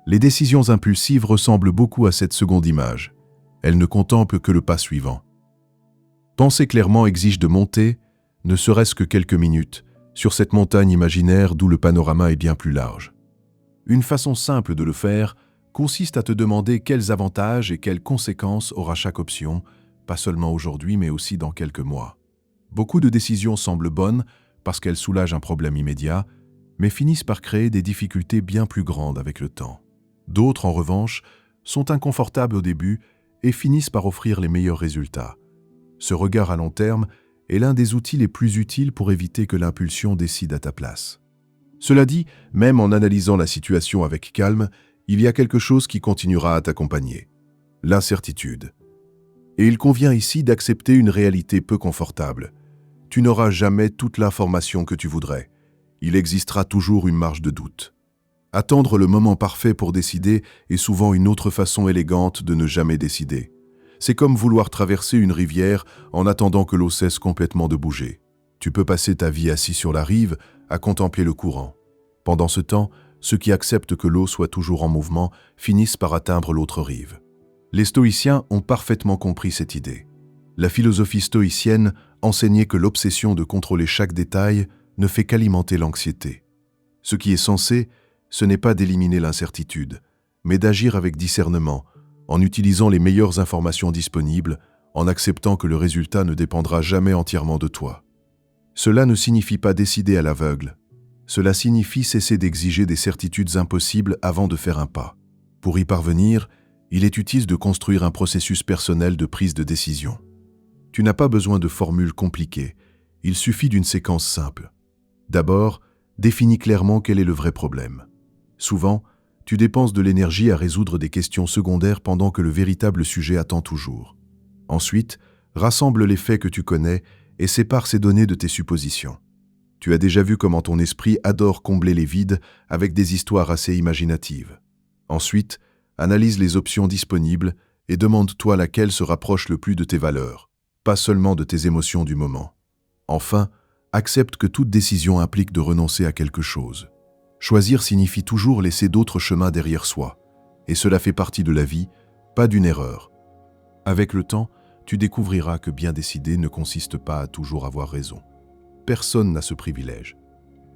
Les décisions impulsives ressemblent beaucoup à cette seconde image. Elles ne contemplent que le pas suivant. Penser clairement exige de monter, ne serait-ce que quelques minutes, sur cette montagne imaginaire d'où le panorama est bien plus large. Une façon simple de le faire consiste à te demander quels avantages et quelles conséquences aura chaque option, pas seulement aujourd'hui mais aussi dans quelques mois. Beaucoup de décisions semblent bonnes parce qu'elles soulagent un problème immédiat, mais finissent par créer des difficultés bien plus grandes avec le temps. D'autres, en revanche, sont inconfortables au début et finissent par offrir les meilleurs résultats. Ce regard à long terme est l'un des outils les plus utiles pour éviter que l'impulsion décide à ta place. Cela dit, même en analysant la situation avec calme, il y a quelque chose qui continuera à t'accompagner: l'incertitude. Et il convient ici d'accepter une réalité peu confortable. Tu n'auras jamais toute l'information que tu voudrais. Il existera toujours une marge de doute. Attendre le moment parfait pour décider est souvent une autre façon élégante de ne jamais décider. C'est comme vouloir traverser une rivière en attendant que l'eau cesse complètement de bouger. Tu peux passer ta vie assis sur la rive à contempler le courant. Pendant ce temps, ceux qui acceptent que l'eau soit toujours en mouvement finissent par atteindre l'autre rive. Les stoïciens ont parfaitement compris cette idée. La philosophie stoïcienne enseignait que l'obsession de contrôler chaque détail ne fait qu'alimenter l'anxiété. Ce qui est censé, ce n'est pas d'éliminer l'incertitude, mais d'agir avec discernement, en utilisant les meilleures informations disponibles, en acceptant que le résultat ne dépendra jamais entièrement de toi. Cela ne signifie pas décider à l'aveugle. Cela signifie cesser d'exiger des certitudes impossibles avant de faire un pas. Pour y parvenir, il est utile de construire un processus personnel de prise de décision. Tu n'as pas besoin de formules compliquées, il suffit d'une séquence simple. D'abord, définis clairement quel est le vrai problème. Souvent, tu dépenses de l'énergie à résoudre des questions secondaires pendant que le véritable sujet attend toujours. Ensuite, rassemble les faits que tu connais et sépare ces données de tes suppositions. Tu as déjà vu comment ton esprit adore combler les vides avec des histoires assez imaginatives. Ensuite, analyse les options disponibles et demande-toi laquelle se rapproche le plus de tes valeurs, pas seulement de tes émotions du moment. Enfin, accepte que toute décision implique de renoncer à quelque chose. Choisir signifie toujours laisser d'autres chemins derrière soi, et cela fait partie de la vie, pas d'une erreur. Avec le temps, tu découvriras que bien décider ne consiste pas à toujours avoir raison. Personne n'a ce privilège.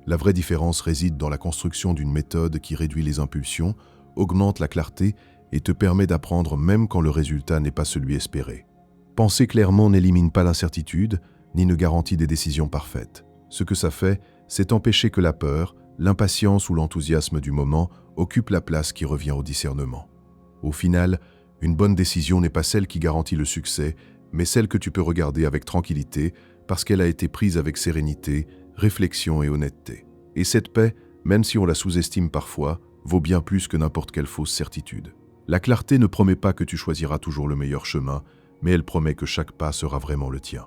La vraie différence réside dans la construction d'une méthode qui réduit les impulsions, augmente la clarté et te permet d'apprendre même quand le résultat n'est pas celui espéré. Penser clairement n'élimine pas l'incertitude, ni ne garantit des décisions parfaites. Ce que ça fait, c'est empêcher que la peur, l'impatience ou l'enthousiasme du moment occupent la place qui revient au discernement. Au final, une bonne décision n'est pas celle qui garantit le succès, mais celle que tu peux regarder avec tranquillité parce qu'elle a été prise avec sérénité, réflexion et honnêteté. Et cette paix, même si on la sous-estime parfois, vaut bien plus que n'importe quelle fausse certitude. La clarté ne promet pas que tu choisiras toujours le meilleur chemin, mais elle promet que chaque pas sera vraiment le tien.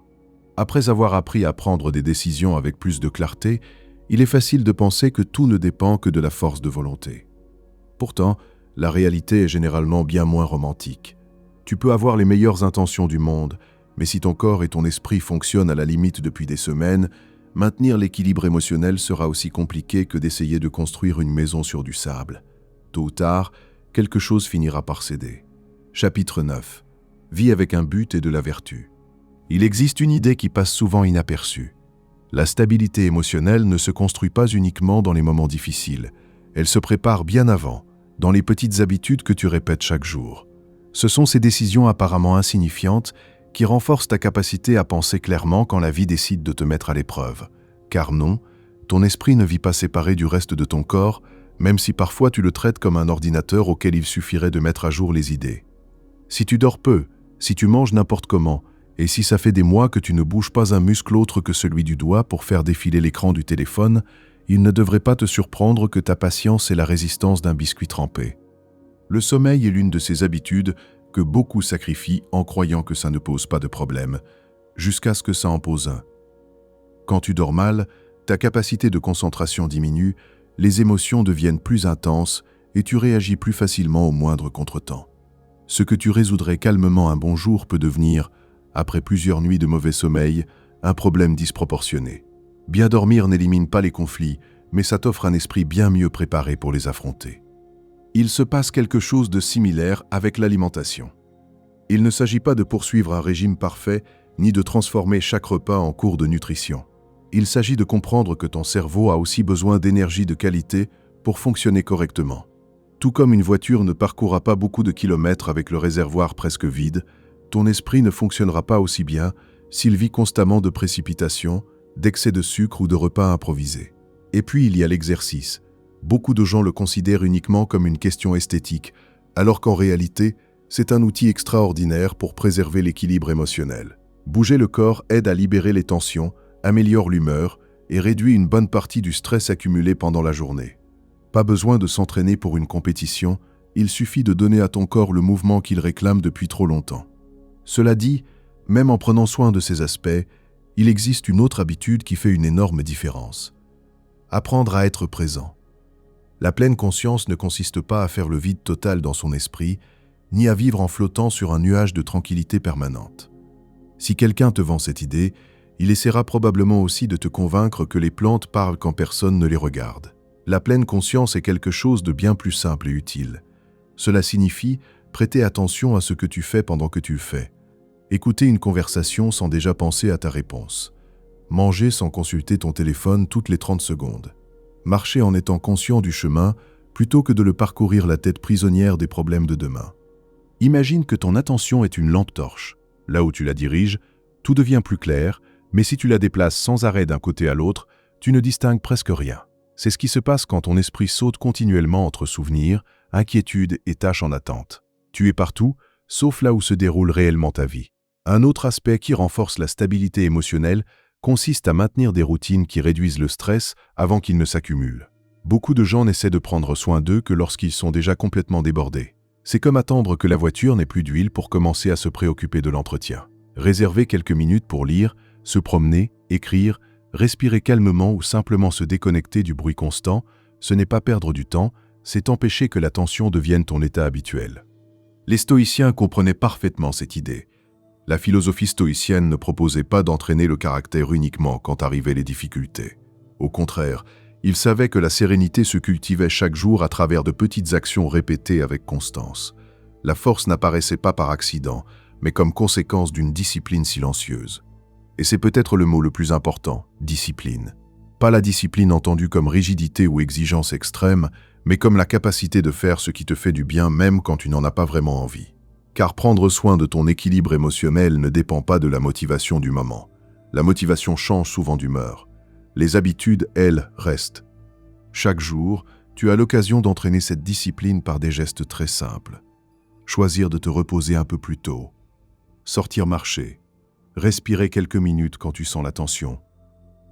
Après avoir appris à prendre des décisions avec plus de clarté, il est facile de penser que tout ne dépend que de la force de volonté. Pourtant, la réalité est généralement bien moins romantique. Tu peux avoir les meilleures intentions du monde, mais si ton corps et ton esprit fonctionnent à la limite depuis des semaines, maintenir l'équilibre émotionnel sera aussi compliqué que d'essayer de construire une maison sur du sable. Tôt ou tard, quelque chose finira par céder. Chapitre 9. Vis avec un but et de la vertu. Il existe une idée qui passe souvent inaperçue. La stabilité émotionnelle ne se construit pas uniquement dans les moments difficiles. Elle se prépare bien avant, dans les petites habitudes que tu répètes chaque jour. Ce sont ces décisions apparemment insignifiantes qui renforcent ta capacité à penser clairement quand la vie décide de te mettre à l'épreuve. Car non, ton esprit ne vit pas séparé du reste de ton corps, même si parfois tu le traites comme un ordinateur auquel il suffirait de mettre à jour les idées. Si tu dors peu, si tu manges n'importe comment, et si ça fait des mois que tu ne bouges pas un muscle autre que celui du doigt pour faire défiler l'écran du téléphone, il ne devrait pas te surprendre que ta patience ait la résistance d'un biscuit trempé. Le sommeil est l'une de ces habitudes que beaucoup sacrifient en croyant que ça ne pose pas de problème, jusqu'à ce que ça en pose un. Quand tu dors mal, ta capacité de concentration diminue, les émotions deviennent plus intenses et tu réagis plus facilement au moindre contretemps. Ce que tu résoudrais calmement un bon jour peut devenir, après plusieurs nuits de mauvais sommeil, un problème disproportionné. Bien dormir n'élimine pas les conflits, mais ça t'offre un esprit bien mieux préparé pour les affronter. Il se passe quelque chose de similaire avec l'alimentation. Il ne s'agit pas de poursuivre un régime parfait, ni de transformer chaque repas en cours de nutrition. Il s'agit de comprendre que ton cerveau a aussi besoin d'énergie de qualité pour fonctionner correctement. Tout comme une voiture ne parcourra pas beaucoup de kilomètres avec le réservoir presque vide, ton esprit ne fonctionnera pas aussi bien s'il vit constamment de précipitations, d'excès de sucre ou de repas improvisés. Et puis il y a l'exercice. Beaucoup de gens le considèrent uniquement comme une question esthétique, alors qu'en réalité, c'est un outil extraordinaire pour préserver l'équilibre émotionnel. Bouger le corps aide à libérer les tensions, améliore l'humeur et réduit une bonne partie du stress accumulé pendant la journée. Pas besoin de s'entraîner pour une compétition, il suffit de donner à ton corps le mouvement qu'il réclame depuis trop longtemps. Cela dit, même en prenant soin de ces aspects, il existe une autre habitude qui fait une énorme différence. Apprendre à être présent. La pleine conscience ne consiste pas à faire le vide total dans son esprit, ni à vivre en flottant sur un nuage de tranquillité permanente. Si quelqu'un te vend cette idée, il essaiera probablement aussi de te convaincre que les plantes parlent quand personne ne les regarde. La pleine conscience est quelque chose de bien plus simple et utile. Cela signifie prêter attention à ce que tu fais pendant que tu le fais. Écouter une conversation sans déjà penser à ta réponse. Manger sans consulter ton téléphone toutes les 30 secondes. Marcher en étant conscient du chemin plutôt que de le parcourir la tête prisonnière des problèmes de demain. Imagine que ton attention est une lampe torche. Là où tu la diriges, tout devient plus clair, mais si tu la déplaces sans arrêt d'un côté à l'autre, tu ne distingues presque rien. C'est ce qui se passe quand ton esprit saute continuellement entre souvenirs, inquiétudes et tâches en attente. Tu es partout, sauf là où se déroule réellement ta vie. Un autre aspect qui renforce la stabilité émotionnelle consiste à maintenir des routines qui réduisent le stress avant qu'il ne s'accumule. Beaucoup de gens n'essaient de prendre soin d'eux que lorsqu'ils sont déjà complètement débordés. C'est comme attendre que la voiture n'ait plus d'huile pour commencer à se préoccuper de l'entretien. Réserver quelques minutes pour lire, se promener, écrire, respirer calmement ou simplement se déconnecter du bruit constant, ce n'est pas perdre du temps, c'est empêcher que la tension devienne ton état habituel. Les stoïciens comprenaient parfaitement cette idée. La philosophie stoïcienne ne proposait pas d'entraîner le caractère uniquement quand arrivaient les difficultés. Au contraire, ils savaient que la sérénité se cultivait chaque jour à travers de petites actions répétées avec constance. La force n'apparaissait pas par accident, mais comme conséquence d'une discipline silencieuse. Et c'est peut-être le mot le plus important, discipline. Pas la discipline entendue comme rigidité ou exigence extrême, mais comme la capacité de faire ce qui te fait du bien même quand tu n'en as pas vraiment envie. Car prendre soin de ton équilibre émotionnel ne dépend pas de la motivation du moment. La motivation change souvent d'humeur. Les habitudes, elles, restent. Chaque jour, tu as l'occasion d'entraîner cette discipline par des gestes très simples. Choisir de te reposer un peu plus tôt. Sortir marcher. Respirer quelques minutes quand tu sens la tension.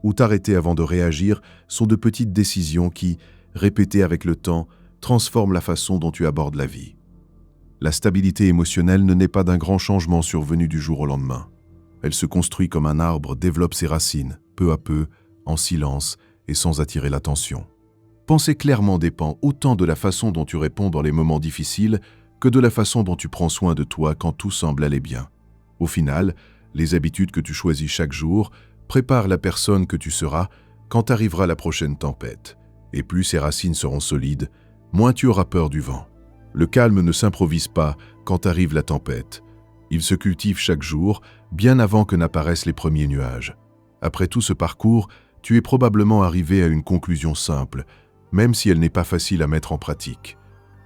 Ou t'arrêter avant de réagir sont de petites décisions qui, répétées avec le temps, transforment la façon dont tu abordes la vie. La stabilité émotionnelle ne naît pas d'un grand changement survenu du jour au lendemain. Elle se construit comme un arbre développe ses racines, peu à peu, en silence et sans attirer l'attention. Penser clairement dépend autant de la façon dont tu réponds dans les moments difficiles que de la façon dont tu prends soin de toi quand tout semble aller bien. Au final, les habitudes que tu choisis chaque jour préparent la personne que tu seras quand arrivera la prochaine tempête. Et plus ces racines seront solides, moins tu auras peur du vent. Le calme ne s'improvise pas quand arrive la tempête. Il se cultive chaque jour, bien avant que n'apparaissent les premiers nuages. Après tout ce parcours, tu es probablement arrivé à une conclusion simple, même si elle n'est pas facile à mettre en pratique.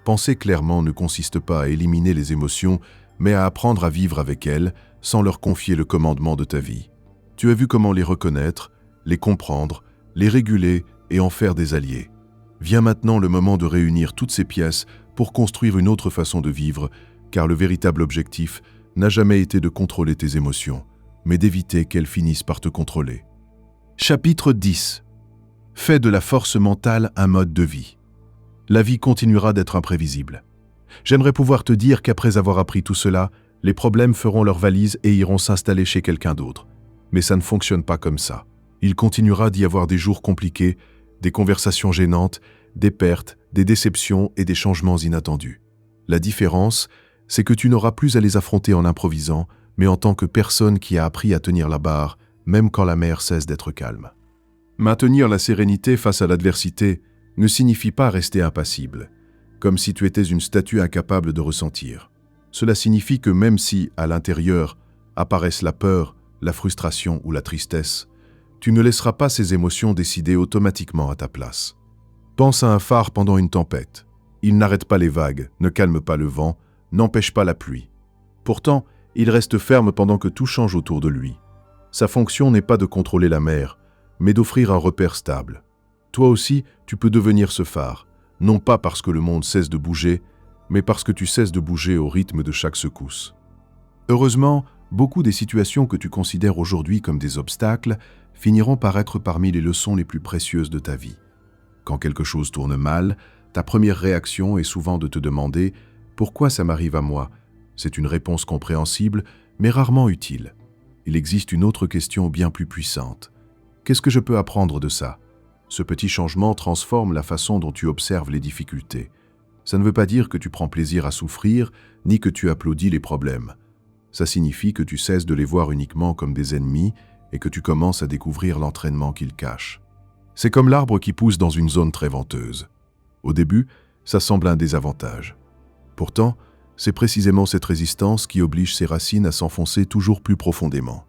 Penser clairement ne consiste pas à éliminer les émotions, mais à apprendre à vivre avec elles sans leur confier le commandement de ta vie. Tu as vu comment les reconnaître, les comprendre, les réguler et en faire des alliés. Vient maintenant le moment de réunir toutes ces pièces pour construire une autre façon de vivre, car le véritable objectif n'a jamais été de contrôler tes émotions, mais d'éviter qu'elles finissent par te contrôler. Chapitre 10. Fais de la force mentale un mode de vie. La vie continuera d'être imprévisible. J'aimerais pouvoir te dire qu'après avoir appris tout cela, les problèmes feront leur valise et iront s'installer chez quelqu'un d'autre. Mais ça ne fonctionne pas comme ça. Il continuera d'y avoir des jours compliqués, des conversations gênantes, des pertes, des déceptions et des changements inattendus. La différence, c'est que tu n'auras plus à les affronter en improvisant, mais en tant que personne qui a appris à tenir la barre, même quand la mer cesse d'être calme. Maintenir la sérénité face à l'adversité ne signifie pas rester impassible, comme si tu étais une statue incapable de ressentir. Cela signifie que même si, à l'intérieur, apparaissent la peur, la frustration ou la tristesse, tu ne laisseras pas ces émotions décider automatiquement à ta place. Pense à un phare pendant une tempête. Il n'arrête pas les vagues, ne calme pas le vent, n'empêche pas la pluie. Pourtant, il reste ferme pendant que tout change autour de lui. Sa fonction n'est pas de contrôler la mer, mais d'offrir un repère stable. Toi aussi, tu peux devenir ce phare, non pas parce que le monde cesse de bouger, mais parce que tu cesses de bouger au rythme de chaque secousse. Heureusement, beaucoup des situations que tu considères aujourd'hui comme des obstacles finiront par être parmi les leçons les plus précieuses de ta vie. Quand quelque chose tourne mal, ta première réaction est souvent de te demander « Pourquoi ça m'arrive à moi ?» C'est une réponse compréhensible, mais rarement utile. Il existe une autre question bien plus puissante. Qu'est-ce que je peux apprendre de ça ? Ce petit changement transforme la façon dont tu observes les difficultés. Ça ne veut pas dire que tu prends plaisir à souffrir, ni que tu applaudis les problèmes. Ça signifie que tu cesses de les voir uniquement comme des ennemis et que tu commences à découvrir l'entraînement qu'ils cachent. C'est comme l'arbre qui pousse dans une zone très venteuse. Au début, ça semble un désavantage. Pourtant, c'est précisément cette résistance qui oblige ses racines à s'enfoncer toujours plus profondément.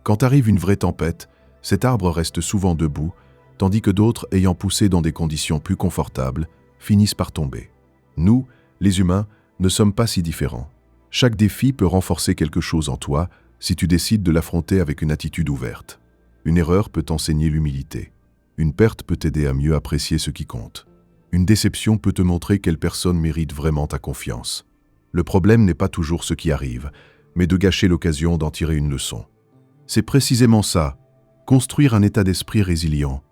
Quand arrive une vraie tempête, cet arbre reste souvent debout, tandis que d'autres, ayant poussé dans des conditions plus confortables, finissent par tomber. Nous, les humains, ne sommes pas si différents. Chaque défi peut renforcer quelque chose en toi si tu décides de l'affronter avec une attitude ouverte. Une erreur peut t'enseigner l'humilité. Une perte peut t'aider à mieux apprécier ce qui compte. Une déception peut te montrer quelle personne mérite vraiment ta confiance. Le problème n'est pas toujours ce qui arrive, mais de gâcher l'occasion d'en tirer une leçon. C'est précisément ça, construire un état d'esprit résilient.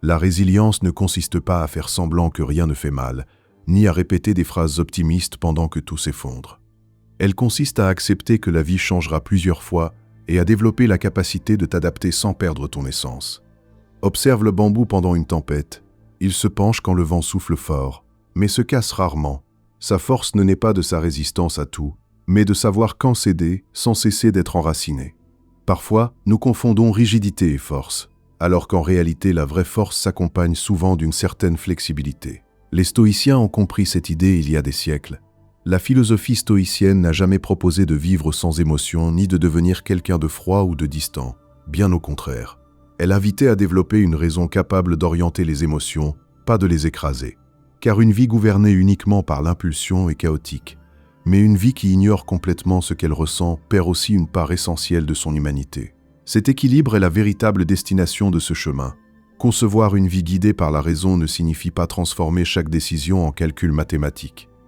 La résilience ne consiste pas à faire semblant que rien ne fait mal, ni à répéter des phrases optimistes pendant que tout s'effondre. Elle consiste à accepter que la vie changera plusieurs fois et à développer la capacité de t'adapter sans perdre ton essence. Observe le bambou pendant une tempête. Il se penche quand le vent souffle fort, mais se casse rarement. Sa force ne naît pas de sa résistance à tout, mais de savoir quand céder sans cesser d'être enraciné. Parfois, nous confondons rigidité et force, alors qu'en réalité la vraie force s'accompagne souvent d'une certaine flexibilité. Les stoïciens ont compris cette idée il y a des siècles. La philosophie stoïcienne n'a jamais proposé de vivre sans émotion ni de devenir quelqu'un de froid ou de distant. Bien au contraire. Elle invitait à développer une raison capable d'orienter les émotions, pas de les écraser. Car une vie gouvernée uniquement par l'impulsion est chaotique. Mais une vie qui ignore complètement ce qu'elle ressent perd aussi une part essentielle de son humanité. Cet équilibre est la véritable destination de ce chemin. Concevoir une vie guidée par la raison ne signifie pas transformer chaque décision en calcul mathématique.